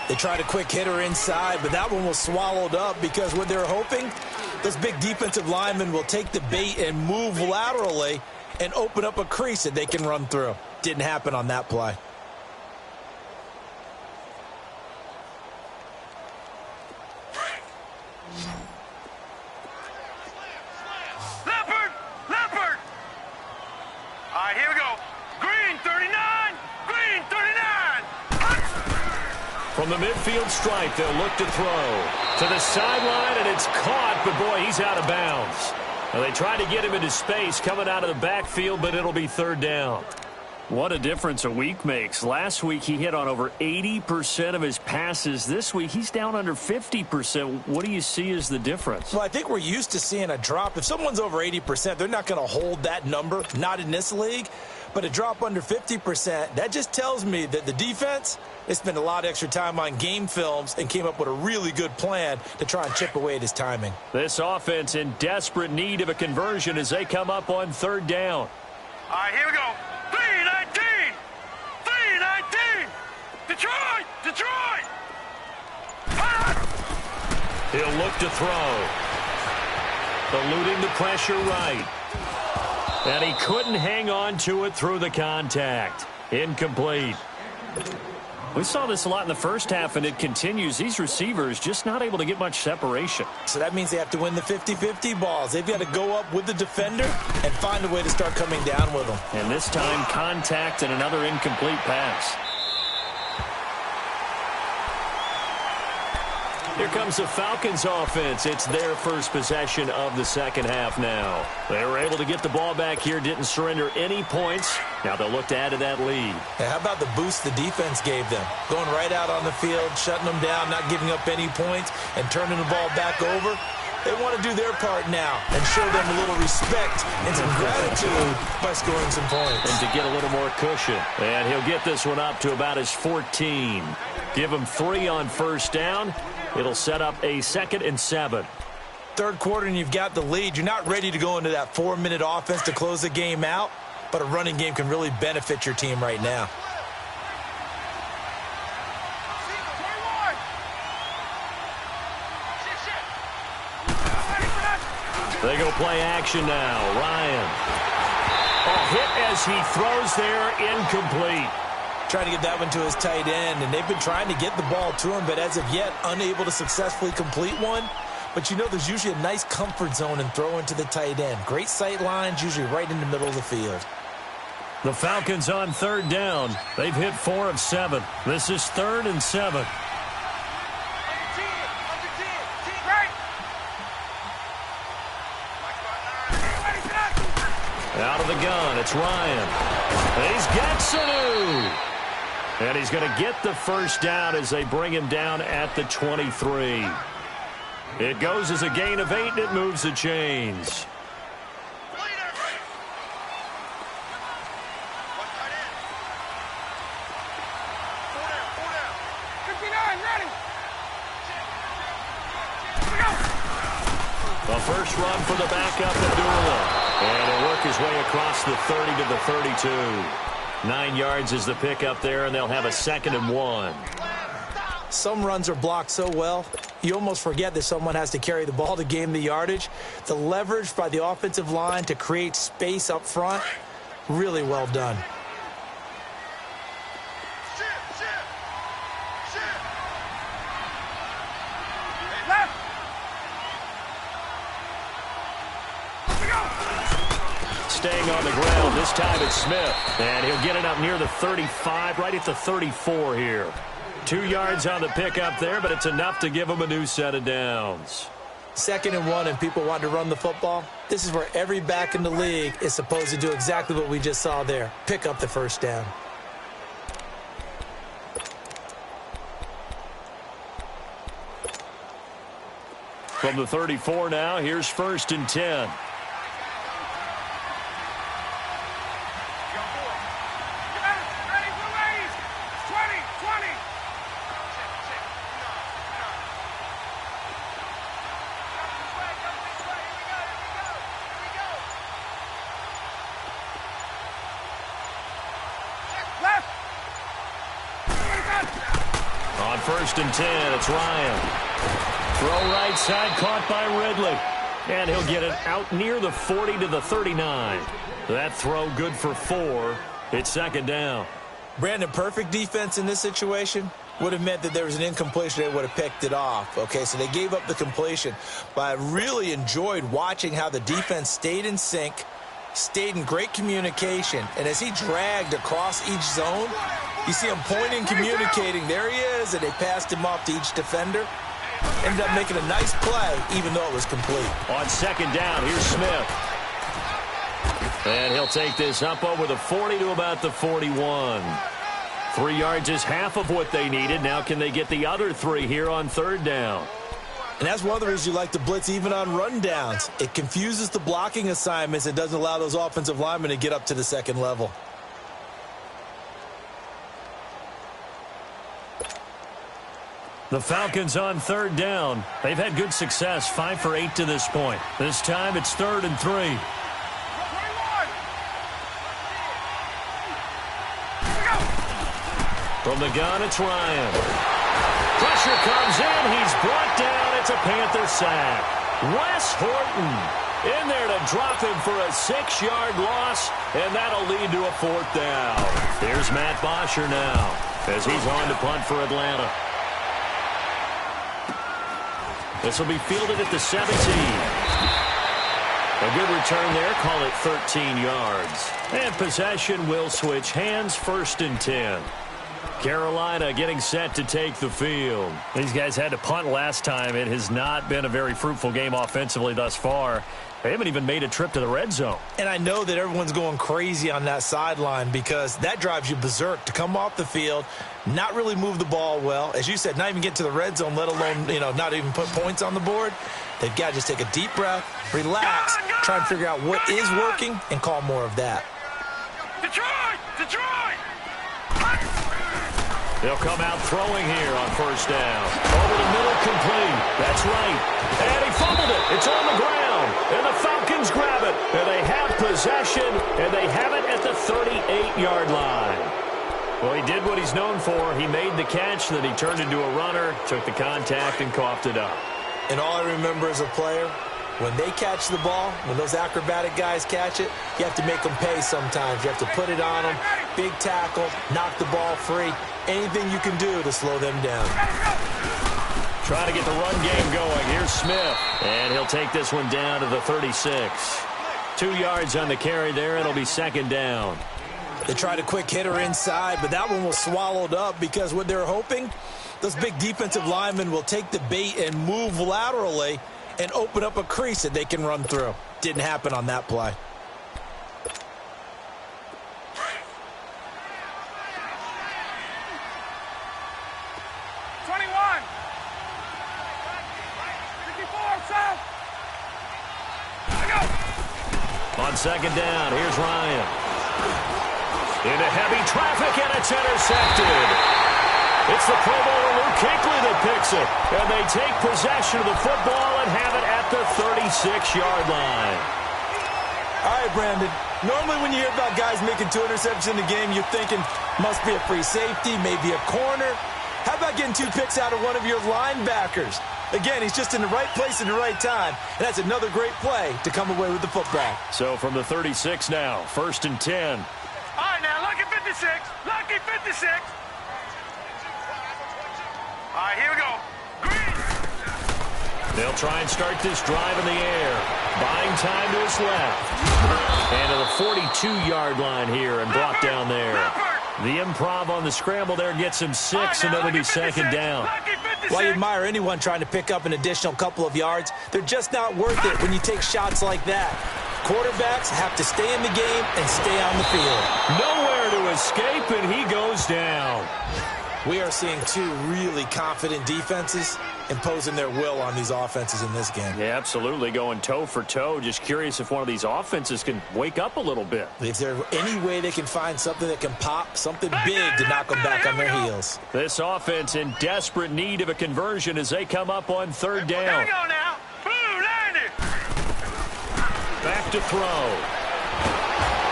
Speaker 3: They tried a quick hitter inside, but that one was swallowed up because what they're hoping, those big defensive linemen will take the bait and move laterally and open up a crease that they can run through. Didn't happen on that play.
Speaker 4: Leopard! Leopard! All right, here we go. Green 39! Green 39!
Speaker 2: From the midfield stripe, they'll look to throw. To the sideline, and it's caught, but boy, he's out of bounds. Now, they tried to get him into space coming out of the backfield, but it'll be 3rd down. What a difference a week makes. Last week, he hit on over 80% of his passes. This week, he's down under 50%. What do you see as the difference?
Speaker 3: Well, I think we're used to seeing a drop. If someone's over 80%, they're not going to hold that number, not in this league. But a drop under 50%, that just tells me that the defense, they spent a lot of extra time on game films and came up with a really good plan to try and chip away at his timing.
Speaker 2: This offense in desperate need of a conversion as they come up on 3rd down.
Speaker 4: All right, here we go. 319! 319! Detroit! Detroit!
Speaker 2: He'll look to throw. Eluding the pressure right. And he couldn't hang on to it through the contact. Incomplete. We saw this a lot in the first half, and it continues. These receivers just not able to get much separation.
Speaker 3: So that means they have to win the 50-50 balls. They've got to go up with the defender and find a way to start coming down with them.
Speaker 2: And this time, contact and another incomplete pass. Here comes the Falcons offense. It's their first possession of the second half now. They were able to get the ball back here, didn't surrender any points. Now they'll look to add to that lead.
Speaker 3: Hey, how about the boost the defense gave them? Going right out on the field, shutting them down, not giving up any points, and turning the ball back over. They want to do their part now and show them a little respect and some gratitude by scoring some points.
Speaker 2: And to get a little more cushion. And he'll get this one up to about his 14. Give him 3 on first down. It'll set up a 2nd and 7.
Speaker 3: Third quarter and you've got the lead. You're not ready to go into that 4-minute offense to close the game out, but a running game can really benefit your team right now.
Speaker 2: They go play action now. Ryan. A hit as he throws there, incomplete.
Speaker 3: Trying to get that one to his tight end, and they've been trying to get the ball to him, but as of yet, unable to successfully complete one. But you know there's usually a nice comfort zone in throwing to the tight end. Great sight lines, usually right in the middle of the field.
Speaker 2: The Falcons on third down. They've hit 4 of 7. This is 3rd and 7. Out of the gun, it's Ryan. He's got Sanu. And he's going to get the first down as they bring him down at the 23. It goes as a gain of 8, and it moves the chains. The first run for the backup, Abdullah. And he'll work his way across the 30 to the 32. 9 yards is the pickup there, and they'll have a 2nd and 1.
Speaker 3: Some runs are blocked so well, you almost forget that someone has to carry the ball to gain the yardage. The leverage by the offensive line to create space up front, really well done.
Speaker 2: Staying on the ground. This time it's Smith. And he'll get it up near the 35, right at the 34 here. 2 yards on the pickup there, but it's enough to give him a new set of downs.
Speaker 3: 2nd and 1, and people want to run the football. This is where every back in the league is supposed to do exactly what we just saw there. Pick up the first down.
Speaker 2: From the 34 now, here's 1st and 10. On 1st and 10, it's Ryan. Throw right side, caught by Ridley. And he'll get it out near the 40 to the 39. That throw good for 4. It's 2nd down.
Speaker 3: Brandon, perfect defense in this situation would have meant that there was an incompletion. They would have picked it off. Okay, so they gave up the completion. But I really enjoyed watching how the defense stayed in sync, stayed in great communication, and as he dragged across each zone, you see him pointing, communicating. There he is, and they passed him off to each defender. Ended up making a nice play, even though it was complete.
Speaker 2: On 2nd down, here's Smith. And he'll take this up over the 40 to about the 41. 3 yards is half of what they needed. Now can they get the other 3 here on 3rd down?
Speaker 3: And that's one of the reasons you like to blitz even on rundowns. It confuses the blocking assignments. It doesn't allow those offensive linemen to get up to the 2nd level.
Speaker 2: The Falcons on 3rd down. They've had good success, 5 for 8 to this point. This time it's 3rd and 3. From the gun, it's Ryan. Pressure comes in. He's brought down. It's a Panther sack. Wes Horton in there to drop him for a 6-yard loss, and that'll lead to a 4th down. Here's Matt Bosher now. as he's on to punt for Atlanta. This will be fielded at the 17. A good return there. Call it 13 yards. And possession will switch hands, 1st and 10. Carolina getting set to take the field.
Speaker 5: These guys had to punt last time. It has not been a very fruitful game offensively thus far. They haven't even made a trip to the red zone.
Speaker 3: And I know that everyone's going crazy on that sideline because that drives you berserk to come off the field, not really move the ball well. As you said, not even get to the red zone, let alone, not even put points on the board. They've got to just take a deep breath, relax, try and figure out what is working, and call more of that.
Speaker 4: Detroit! Detroit!
Speaker 2: They'll come out throwing here on 1st down. Over the middle, complete. That's right. And he fumbled it. It's on the ground. And the Falcons grab it. And they have possession. And they have it at the 38-yard line. Well, he did what he's known for. He made the catch, then he turned into a runner, took the contact, and coughed it up.
Speaker 3: And all I remember as a player, when they catch the ball, when those acrobatic guys catch it, you have to make them pay sometimes. You have to put it on them, big tackle, knock the ball free. Anything you can do to slow them down.
Speaker 2: Trying to get the run game going. Here's Smith. And he'll take this one down to the 36. 2 yards on the carry there. It'll be 2nd down.
Speaker 3: They tried a quick hitter inside, but that one was swallowed up because what they're hoping, those big defensive linemen will take the bait and move laterally and open up a crease that they can run through. Didn't happen on that play.
Speaker 2: On 2nd down, here's Ryan. Into heavy traffic, and it's intercepted. It's the Pro Bowler Luke Kuechly that picks it. And they take possession of the football and have it at the 36-yard line.
Speaker 3: All right, Brandon. Normally when you hear about guys making 2 interceptions in the game, you're thinking must be a free safety, maybe a corner. How about getting 2 picks out of one of your linebackers? Again, he's just in the right place at the right time, and that's another great play to come away with the football.
Speaker 2: So from the 36 now, 1st and 10.
Speaker 4: All right, now, lucky 56. Lucky 56. All right, here we go. Green.
Speaker 2: They'll try and start this drive in the air. Buying time to his left. And to the 42-yard line here and brought down there. The improv on the scramble there gets him 6, and it'll be 2nd down.
Speaker 3: While you admire anyone trying to pick up an additional couple of yards, they're just not worth it when you take shots like that. Quarterbacks have to stay in the game and stay on the field.
Speaker 2: Nowhere to escape, and he goes down.
Speaker 3: We are seeing 2 really confident defenses imposing their will on these offenses in this game.
Speaker 2: Yeah, absolutely, going toe for toe. Just curious if one of these offenses can wake up a little bit.
Speaker 3: If there's any way they can find something that can pop, something big to knock them back on their heels.
Speaker 2: This offense in desperate need of a conversion as they come up on 3rd down.
Speaker 4: There we go now. Boom, landed.
Speaker 2: Back to throw.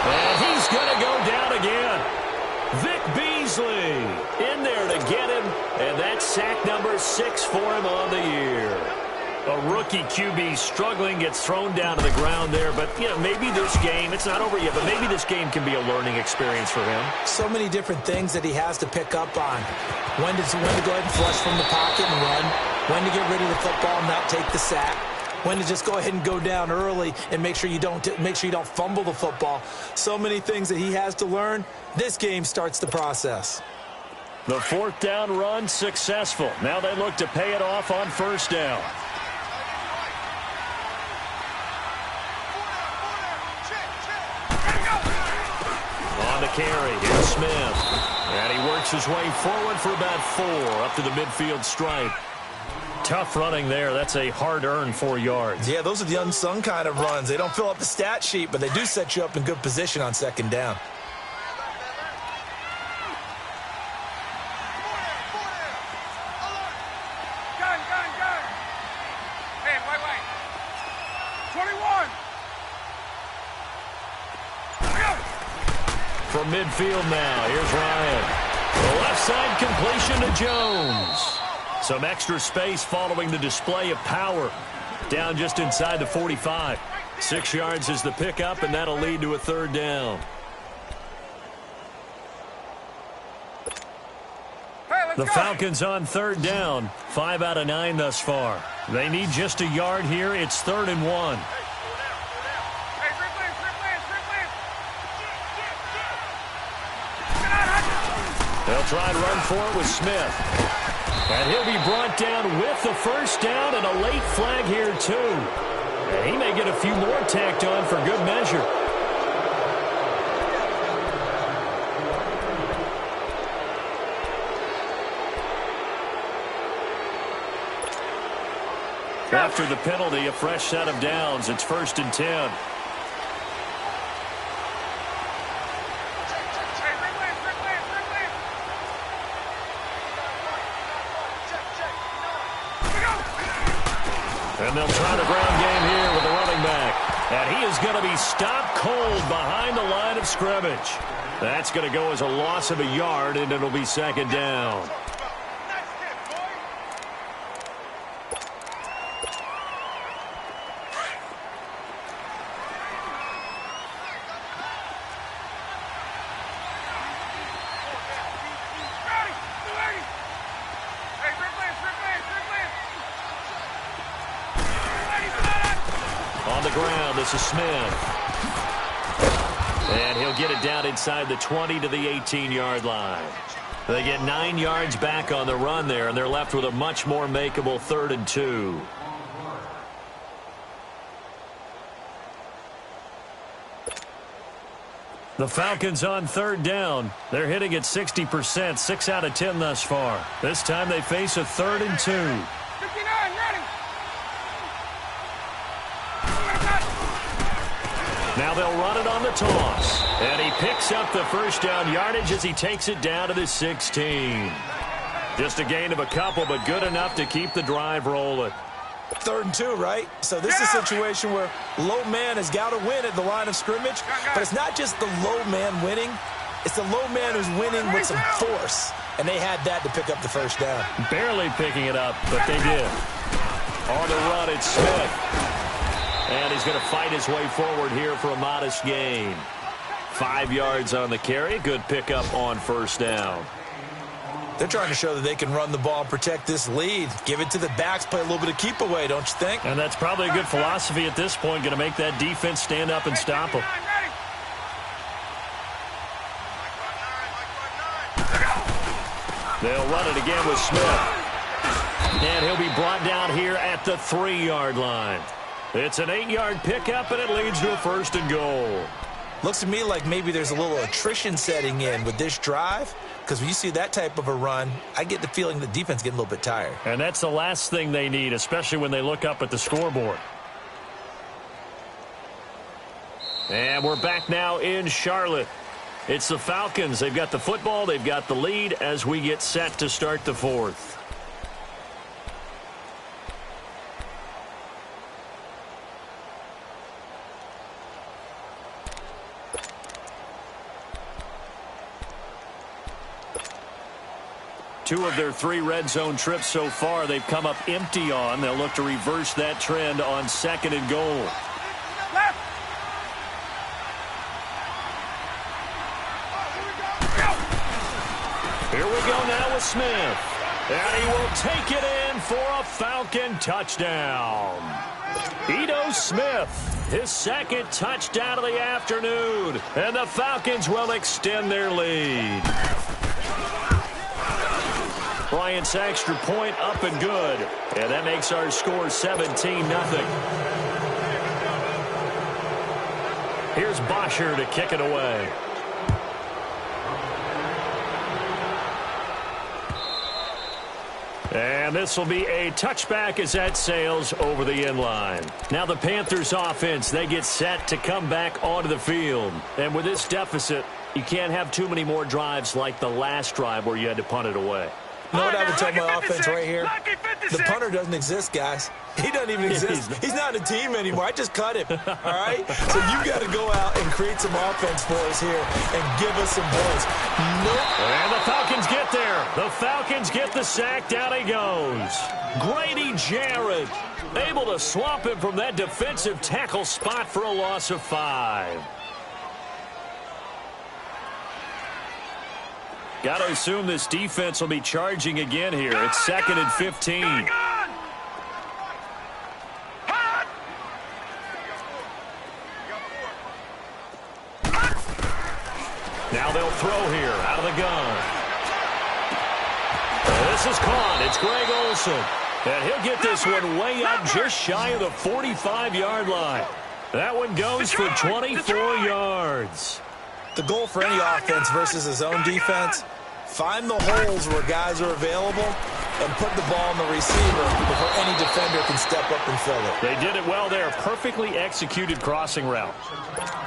Speaker 2: And he's going to go down again. Vic Beasley in there to get him, and that's sack number 6 for him on the year. A rookie QB struggling, gets thrown down to the ground there, but maybe this game, it's not over yet, but maybe this game can be a learning experience for him.
Speaker 3: So many different things that he has to pick up on. When to go ahead and flush from the pocket and run, when to get rid of the football and not take the sack, when to just go ahead and go down early and make sure you don't fumble the football. So many things that he has to learn. This game starts the process.
Speaker 2: The 4th down run successful. Now they look to pay it off on 1st down. On the carry, here's Smith. And he works his way forward for about 4 up to the midfield stripe. Tough running there. That's a hard-earned 4 yards.
Speaker 3: Yeah, those are the unsung kind of runs. They don't fill up the stat sheet, but they do set you up in good position on 2nd down.
Speaker 4: Gun. Hey, wait. 21.
Speaker 2: From midfield now, here's Ryan. The left side completion to Jones. Some extra space following the display of power. Down just inside the 45. 6 yards is the pickup, and that'll lead to a 3rd down. The Falcons on third down. 5 out of 9 thus far. They need just a yard here. It's 3rd and 1. They'll try and run for it with Smith. And he'll be brought down with the first down and a late flag here, too. And he may get a few more tacked on for good measure. After the penalty, a fresh set of downs. It's 1st and 10. And they'll try the ground game here with the running back. And he is going to be stopped cold behind the line of scrimmage. That's going to go as a loss of a yard, and it'll be 2nd down. On the ground, this is Smith. And he'll get it down inside the 20 to the 18-yard line. They get 9 yards back on the run there, and they're left with a much more makeable 3rd and 2. The Falcons on 3rd down. They're hitting at 60%, 6 out of 10 thus far. This time they face a 3rd and 2.
Speaker 4: 59, ready.
Speaker 2: Now they'll run it on the toss. And he picks up the first down yardage as he takes it down to the 16. Just a gain of a couple, but good enough to keep the drive rolling.
Speaker 3: 3rd and 2, right? So this is a situation where low man has got to win at the line of scrimmage, but it's not just the low man winning. It's the low man who's winning with some force, and they had that to pick up the first down.
Speaker 2: Barely picking it up, but they did. On the run, it's Smith. And he's going to fight his way forward here for a modest gain. 5 yards on the carry. Good pickup on first down.
Speaker 3: They're trying to show that they can run the ball and protect this lead. Give it to the backs, play a little bit of keep away, don't you think?
Speaker 2: And that's probably a good philosophy at this point, going to make that defense stand up and stop them. They'll run it again with Smith. And he'll be brought down here at the 3-yard line. It's an 8-yard pickup, and it leads to a 1st and goal.
Speaker 3: Looks to me like maybe there's a little attrition setting in with this drive, because when you see that type of a run, I get the feeling the defense getting a little bit tired.
Speaker 2: And that's the last thing they need, especially when they look up at the scoreboard. And we're back now in Charlotte. It's the Falcons. They've got the football. They've got the lead as we get set to start the 4th. Two of their 3 red zone trips so far, they've come up empty on. They'll look to reverse that trend on 2nd and goal.
Speaker 4: Left.
Speaker 2: Here we go now with Smith. And he will take it in for a Falcon touchdown. Ito Smith, his 2nd touchdown of the afternoon. And the Falcons will extend their lead. Bryant's extra point up and good. And that makes our score 17-0. Here's Bosher to kick it away. And this will be a touchback as that sails over the end line. Now the Panthers offense, they get set to come back onto the field. And with this deficit, you can't have too many more drives like the last drive where you had to punt it away.
Speaker 3: You know what I would tell my offense right here? The punter doesn't exist, guys. He doesn't even exist. He's not a team anymore. I just cut him, all right? So you got to go out and create some offense for us here and give us some balls. Nope.
Speaker 2: And the Falcons get there. The Falcons get the sack. Down he goes. Grady Jarrett able to swamp him from that defensive tackle spot for a loss of 5. Got to assume this defense will be charging again here. It's 2nd and 15. Now they'll throw here out of the gun. This is caught. It's Greg Olsen. And he'll get this one way out just shy of the 45-yard line. That one goes for 24 yards.
Speaker 3: The goal for any offense versus his own defense, find the holes where guys are available and put the ball on the receiver before any defender can step up and fill it.
Speaker 2: They did it well there. Perfectly executed crossing route.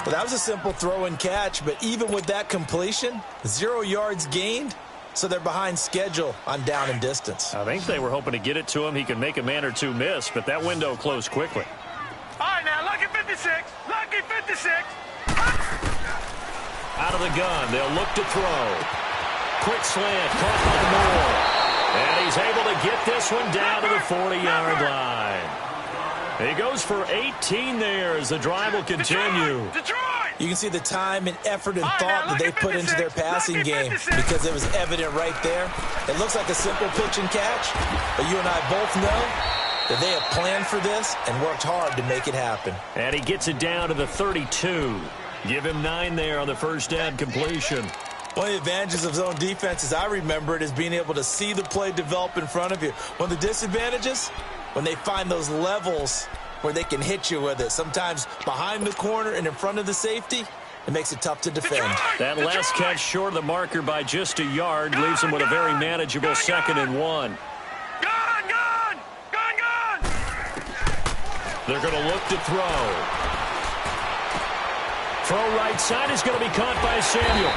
Speaker 3: But that was a simple throw and catch, but even with that completion, 0 yards gained, so they're behind schedule on down and distance.
Speaker 2: I think they were hoping to get it to him. He could make a man or two miss, but that window closed quickly.
Speaker 4: All right, now, lucky 56. Lucky 56.
Speaker 2: Out of the gun, they'll look to throw. Quick slant, caught by Moore. And he's able to get this one down to the 40-yard line. He goes for 18 there as the drive will continue.
Speaker 3: You can see the time and effort and thought that they put into their passing game because it was evident right there. It looks like a simple pitch and catch, but you and I both know that they have planned for this and worked hard to make it happen.
Speaker 2: And he gets it down to the 32. Give him 9 there on the first down completion.
Speaker 3: One of the advantages of zone defense, as I remember it, is being able to see the play develop in front of you. One of the disadvantages, when they find those levels where they can hit you with it. Sometimes behind the corner and in front of the safety, it makes it tough to defend.
Speaker 2: That last catch short of the marker by just a yard leaves him with a very manageable 2nd and 1. They're going to look to throw. Throw right side is going to be caught by Samuel.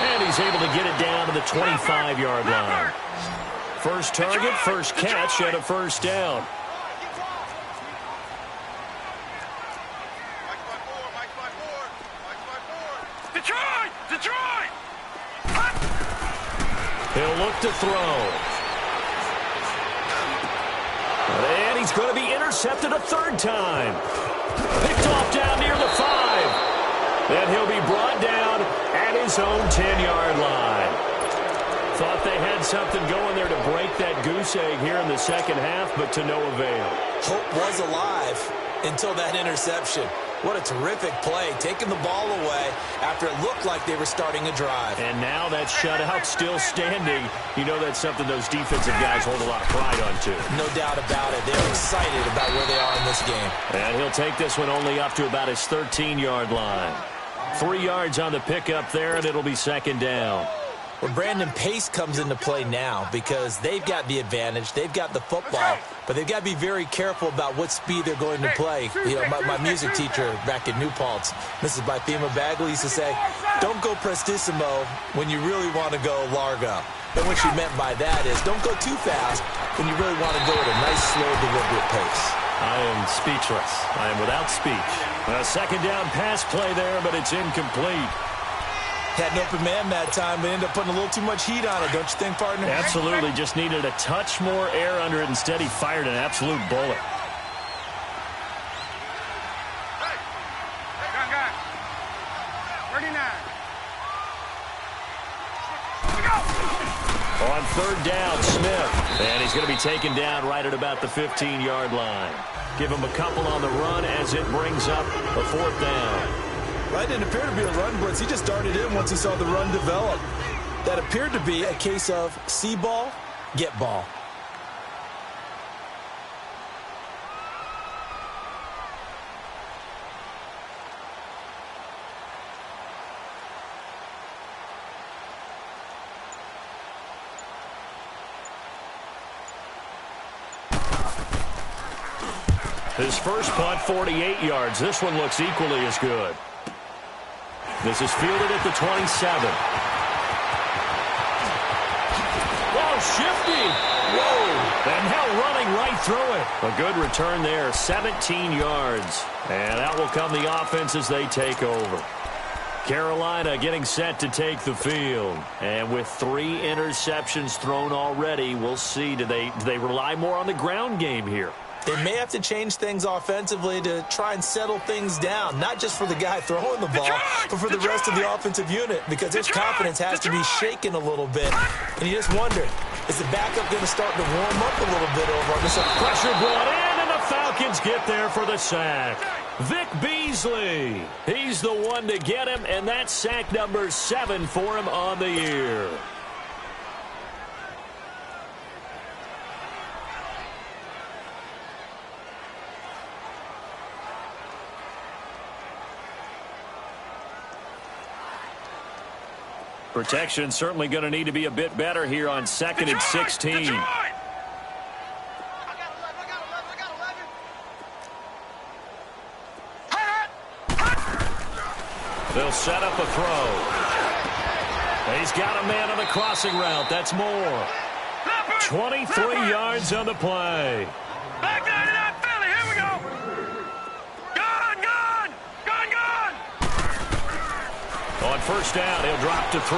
Speaker 2: And he's able to get it down to the 25-yard line. First target, first catch, and a first down.
Speaker 4: Detroit!
Speaker 2: He'll look to throw. And he's going to be intercepted a third time. Picked off down near the 5. Then he'll be brought down at his own 10-yard line. Thought they had something going there to break that goose egg here in the second half, but to no avail.
Speaker 3: Hope was alive until that interception. What a terrific play, taking the ball away after it looked like they were starting a drive.
Speaker 2: And now that shutout still standing. You know that's something those defensive guys hold a lot of pride on, too.
Speaker 3: No doubt about it. They're excited about where they are in this game.
Speaker 2: And he'll take this one only up to about his 13-yard line. 3 yards on the pickup there, and it'll be second down.
Speaker 3: Well, Brandon, pace comes into play now because they've got the advantage. They've got the football, but they've got to be very careful about what speed they're going to play. You know, my music teacher back at New Paltz, Mrs. Bythema Bagley, used to say, don't go prestissimo when you really want to go largo. And what she meant by that is don't go too fast when you really want to go at a nice, slow, deliberate pace.
Speaker 2: I am speechless. I am without speech. A second down pass play there, but it's incomplete.
Speaker 3: Had an open man that time, but ended up putting a little too much heat on it, don't you think, partner?
Speaker 2: Absolutely. Just needed a touch more air under it. Instead, he fired an absolute bullet.
Speaker 4: Gun. 39.
Speaker 2: On third down, Smith. And he's going to be taken down right at about the 15-yard line. Give him a couple on the run as it brings up a fourth down.
Speaker 3: Well, it didn't appear to be a run blitz. He just darted in once he saw the run develop. That appeared to be a case of see ball, get ball.
Speaker 2: His first punt, 48 yards. This one looks equally as good. This is fielded at the 27. Whoa, shifty. Whoa. And now running right through it. A good return there, 17 yards. And out will come the offense as they take over. Carolina getting set to take the field. And with 3 interceptions thrown already, we'll see. Do they rely more on the ground game here?
Speaker 3: They may have to change things offensively to try and settle things down, not just for the guy throwing the ball, but for the rest of the offensive unit, because his confidence has to be shaken a little bit. And you just wonder, is the backup going to start to warm up a little bit over on this?
Speaker 2: Pressure brought in, and the Falcons get there for the sack. Vic Beasley, he's the one to get him, and that's sack number 7 for him on the year. Protection certainly going to need to be a bit better here on 2nd and 16. They'll set up a throw. He's got a man on the crossing route. That's more. 23 yards on the play.
Speaker 4: Back 99 Philly, here we go. Gone.
Speaker 2: On first down, he'll drop to throw.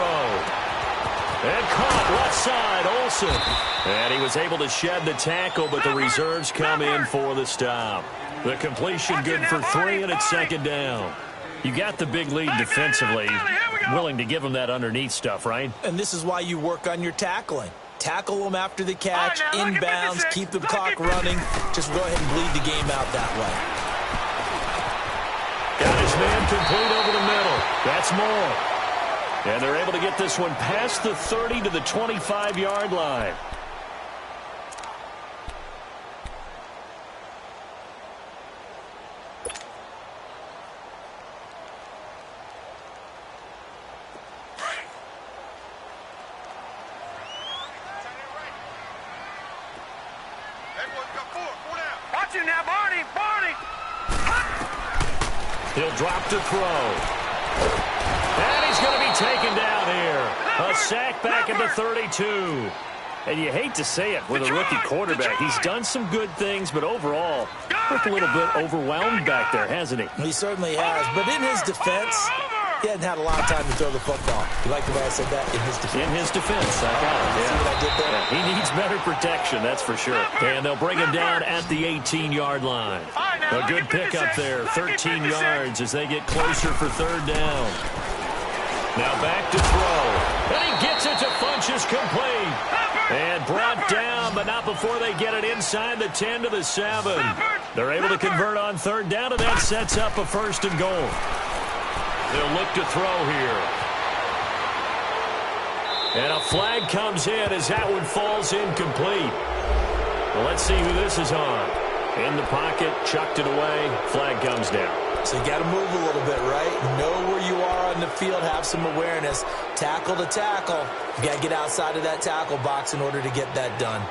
Speaker 2: And caught left side, Olsen. And he was able to shed the tackle, but the reserves come in for the stop. The completion good for 3, and it's 2nd down. You got the big lead defensively. Willing to give him that underneath stuff, right?
Speaker 3: And this is why you work on your tackling. Tackle them after the catch, inbounds, keep the clock running. Just go ahead and bleed the game out that way.
Speaker 2: Got his man complete over the middle. That's more. And they're able to get this one past the 30 to the 25-yard line.
Speaker 4: Watch him now, Barney.
Speaker 2: He'll drop to throw. And he's going to be taken down here. A sack back at the 32. And you hate to say it with a rookie quarterback. He's done some good things, but overall, looked a little bit overwhelmed back there, hasn't he?
Speaker 3: He certainly has. But in his defense, he hadn't had a lot of time to throw the football. You like the way I said that? In his defense.
Speaker 2: In his defense. I got it.
Speaker 3: See what I did there?
Speaker 2: Yeah, he needs better protection, that's for sure. And they'll bring him down at the 18-yard line. A good pickup there, 13 yards as they get closer for 3rd down. Now back to throw. And he gets it to Funchess complete. And brought down, but not before they get it inside the 10 to the 7. They're able to convert on 3rd down, and that sets up a 1st and goal. They'll look to throw here. And a flag comes in as that one falls incomplete. Well, let's see who this is on. In the pocket, chucked it away, flag comes down.
Speaker 3: So you got to move a little bit, right? Know where you are on the field, have some awareness. Tackle to tackle. You got to get outside of that tackle box in order to get that done.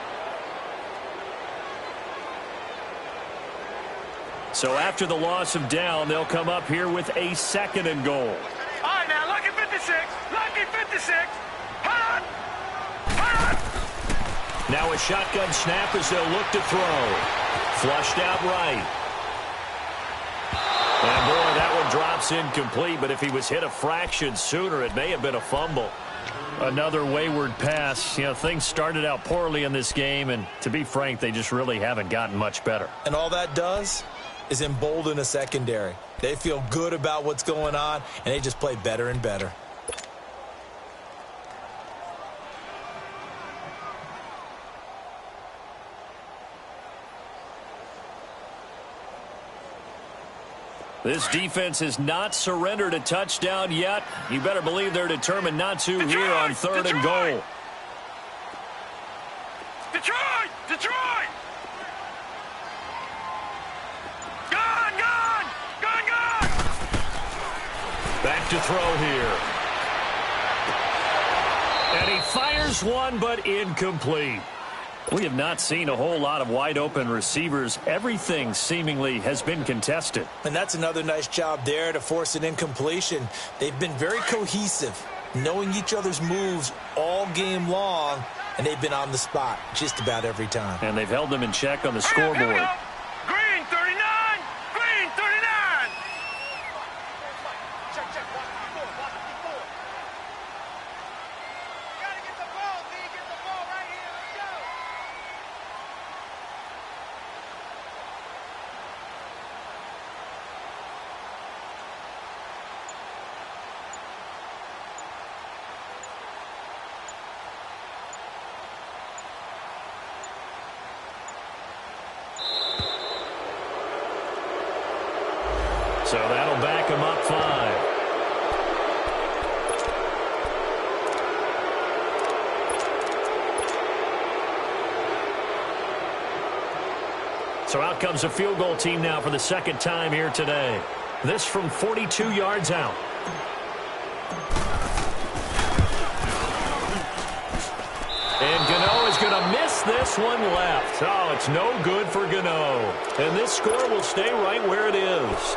Speaker 2: So after the loss of down, they'll come up here with a 2nd and goal.
Speaker 4: All right, now, lucky 56. Lucky 56. Hot.
Speaker 2: Now a shotgun snap as they'll look to throw. Flushed out right. And boy, that one drops incomplete, but if he was hit a fraction sooner, it may have been a fumble. Another wayward pass. You know, things started out poorly in this game, and to be frank, they just really haven't gotten much better.
Speaker 3: And all that does is embolden a secondary. They feel good about what's going on, and they just play better and better.
Speaker 2: This defense has not surrendered a touchdown yet. You better believe they're determined not to here on 3rd and goal.
Speaker 4: Detroit! Gone!
Speaker 2: Back to throw here. And he fires one, but incomplete. We have not seen a whole lot of wide-open receivers. Everything seemingly has been contested.
Speaker 3: And that's another nice job there to force an incompletion. They've been very cohesive, knowing each other's moves all game long, and they've been on the spot just about every time.
Speaker 2: And they've held them in check on the scoreboard.
Speaker 4: Green 39! Green 39! Check. Gotta get the ball, D. Get the ball right here. Let's go.
Speaker 2: So that'll back him up 5. So out comes a field goal team now for the second time here today. This from 42 yards out. And Gano is going to miss this one left. Oh, it's no good for Gano. And this score will stay right where it is.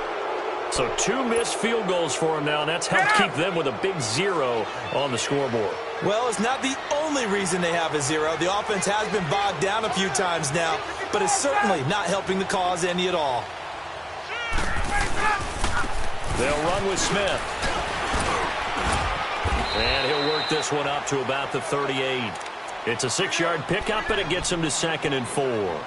Speaker 2: So 2 missed field goals for him now, and that's helped keep them with a big 0 on the scoreboard.
Speaker 3: Well, it's not the only reason they have a 0. The offense has been bogged down a few times now, but it's certainly not helping the cause any at all.
Speaker 2: They'll run with Smith. And he'll work this one up to about the 38. It's a 6-yard pickup, and it gets him to 2nd and 4.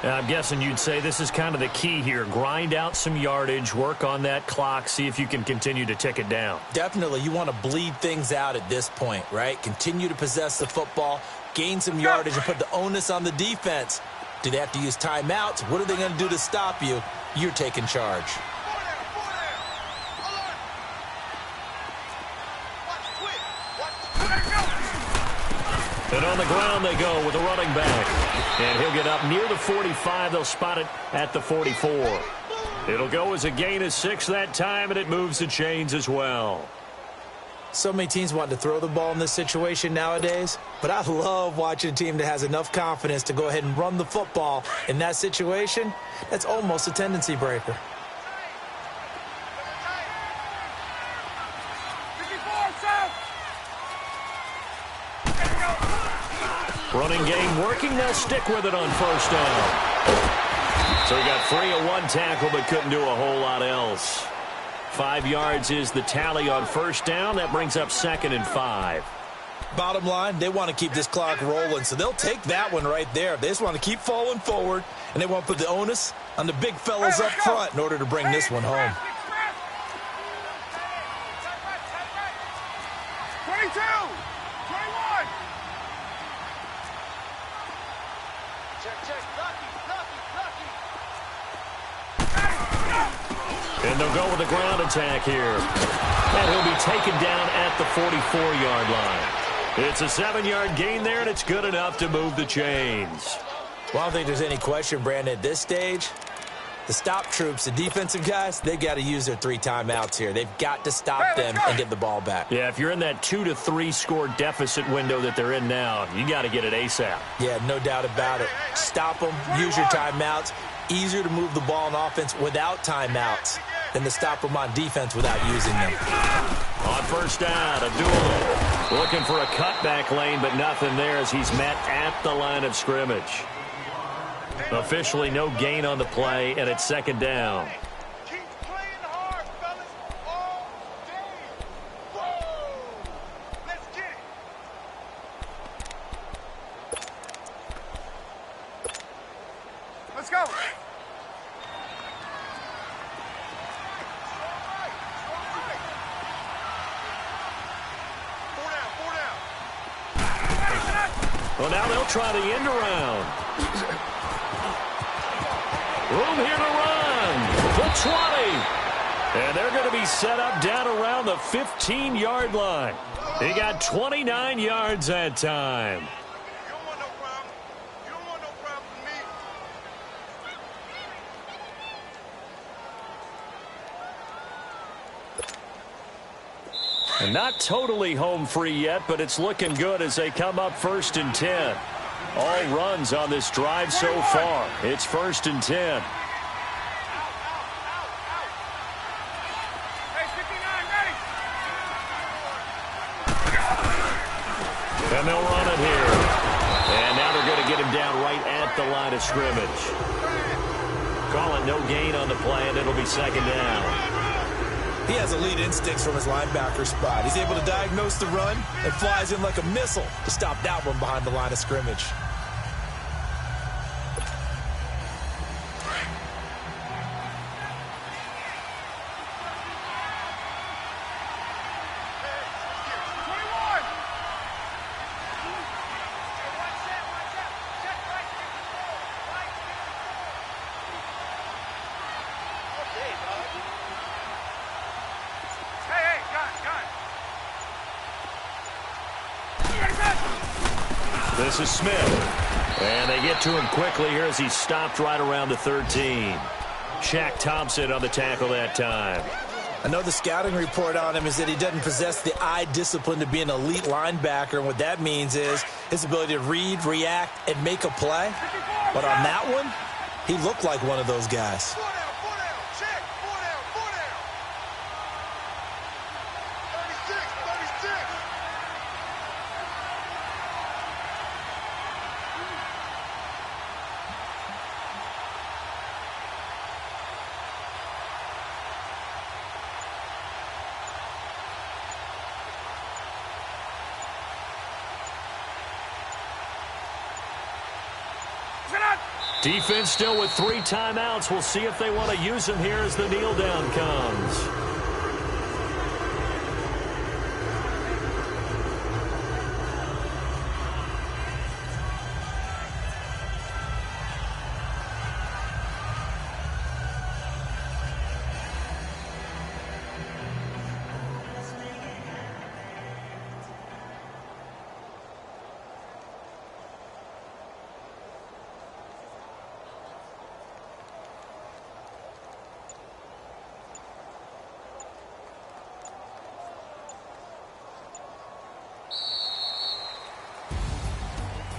Speaker 2: I'm guessing you'd say this is kind of the key here. Grind out some yardage, work on that clock, see if you can continue to tick it down.
Speaker 3: Definitely. You want to bleed things out at this point, right? Continue to possess the football, gain some yardage, and put the onus on the defense. Do they have to use timeouts? What are they going to do to stop you? You're taking charge.
Speaker 2: And on the ground they go with a running back. And he'll get up near the 45. They'll spot it at the 44. It'll go as a gain of 6 that time, and it moves the chains as well.
Speaker 3: So many teams want to throw the ball in this situation nowadays, but I love watching a team that has enough confidence to go ahead and run the football. In that situation, that's almost a tendency breaker.
Speaker 2: Running game working. They'll stick with it on first down. So he got free of 1 tackle but couldn't do a whole lot else. 5 yards is the tally on first down. That brings up 2nd and 5.
Speaker 3: Bottom line, they want to keep this clock rolling, so they'll take that one right there. They just want to keep falling forward, and they want to put the onus on the big fellas up front in order to bring this one home.
Speaker 4: 22, 21.
Speaker 2: And they'll go with a ground attack here. And he'll be taken down at the 44-yard line. It's a 7-yard gain there, and it's good enough to move the chains.
Speaker 3: Well, I don't think there's any question, Brandon, at this stage, the stop troops, the defensive guys, they got to use their 3 timeouts here. They've got to stop them and get the ball back.
Speaker 2: Yeah, if you're in that 2 to 3 score deficit window that they're in now, you got to get it ASAP.
Speaker 3: Yeah, no doubt about it. Stop them, use your timeouts. Easier to move the ball on offense without timeouts than to stop them on defense without using them.
Speaker 2: On first down, Abdul looking for a cutback lane, but nothing there as he's met at the line of scrimmage. Officially no gain on the play, and it's 2nd down.
Speaker 4: Keep playing hard, fellas, all day. Whoa! Let's get it. Let's go.
Speaker 2: Well, now they'll try the end around. Room here to run. The 20. And they're going to be set up down around the 15-yard line. He got 29 yards that time.
Speaker 4: You don't want no problem. You don't want no problem with me.
Speaker 2: And not totally home free yet, but it's looking good as they come up 1st and 10. All runs on this drive so far. It's 1st and 10. And they'll run it here. And now they're going to get him down right at the line of scrimmage. Call it no gain on the play, and it'll be 2nd down.
Speaker 3: He has elite instincts from his linebacker spot. He's able to diagnose the run and flies in like a missile to stop that one behind the line of scrimmage.
Speaker 2: This is Smith. And they get to him quickly here as he stopped right around the 13. Shaq Thompson on the tackle that time.
Speaker 3: I know the scouting report on him is that he doesn't possess the eye discipline to be an elite linebacker. And what that means is his ability to read, react, and make a play. But on that one, he looked like one of those guys.
Speaker 2: Defense still with 3 timeouts. We'll see if they want to use them here as the kneel down comes.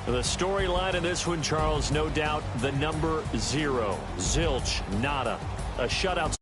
Speaker 2: The storyline in this one, Charles, no doubt the number 0. Zilch, nada. A shutout.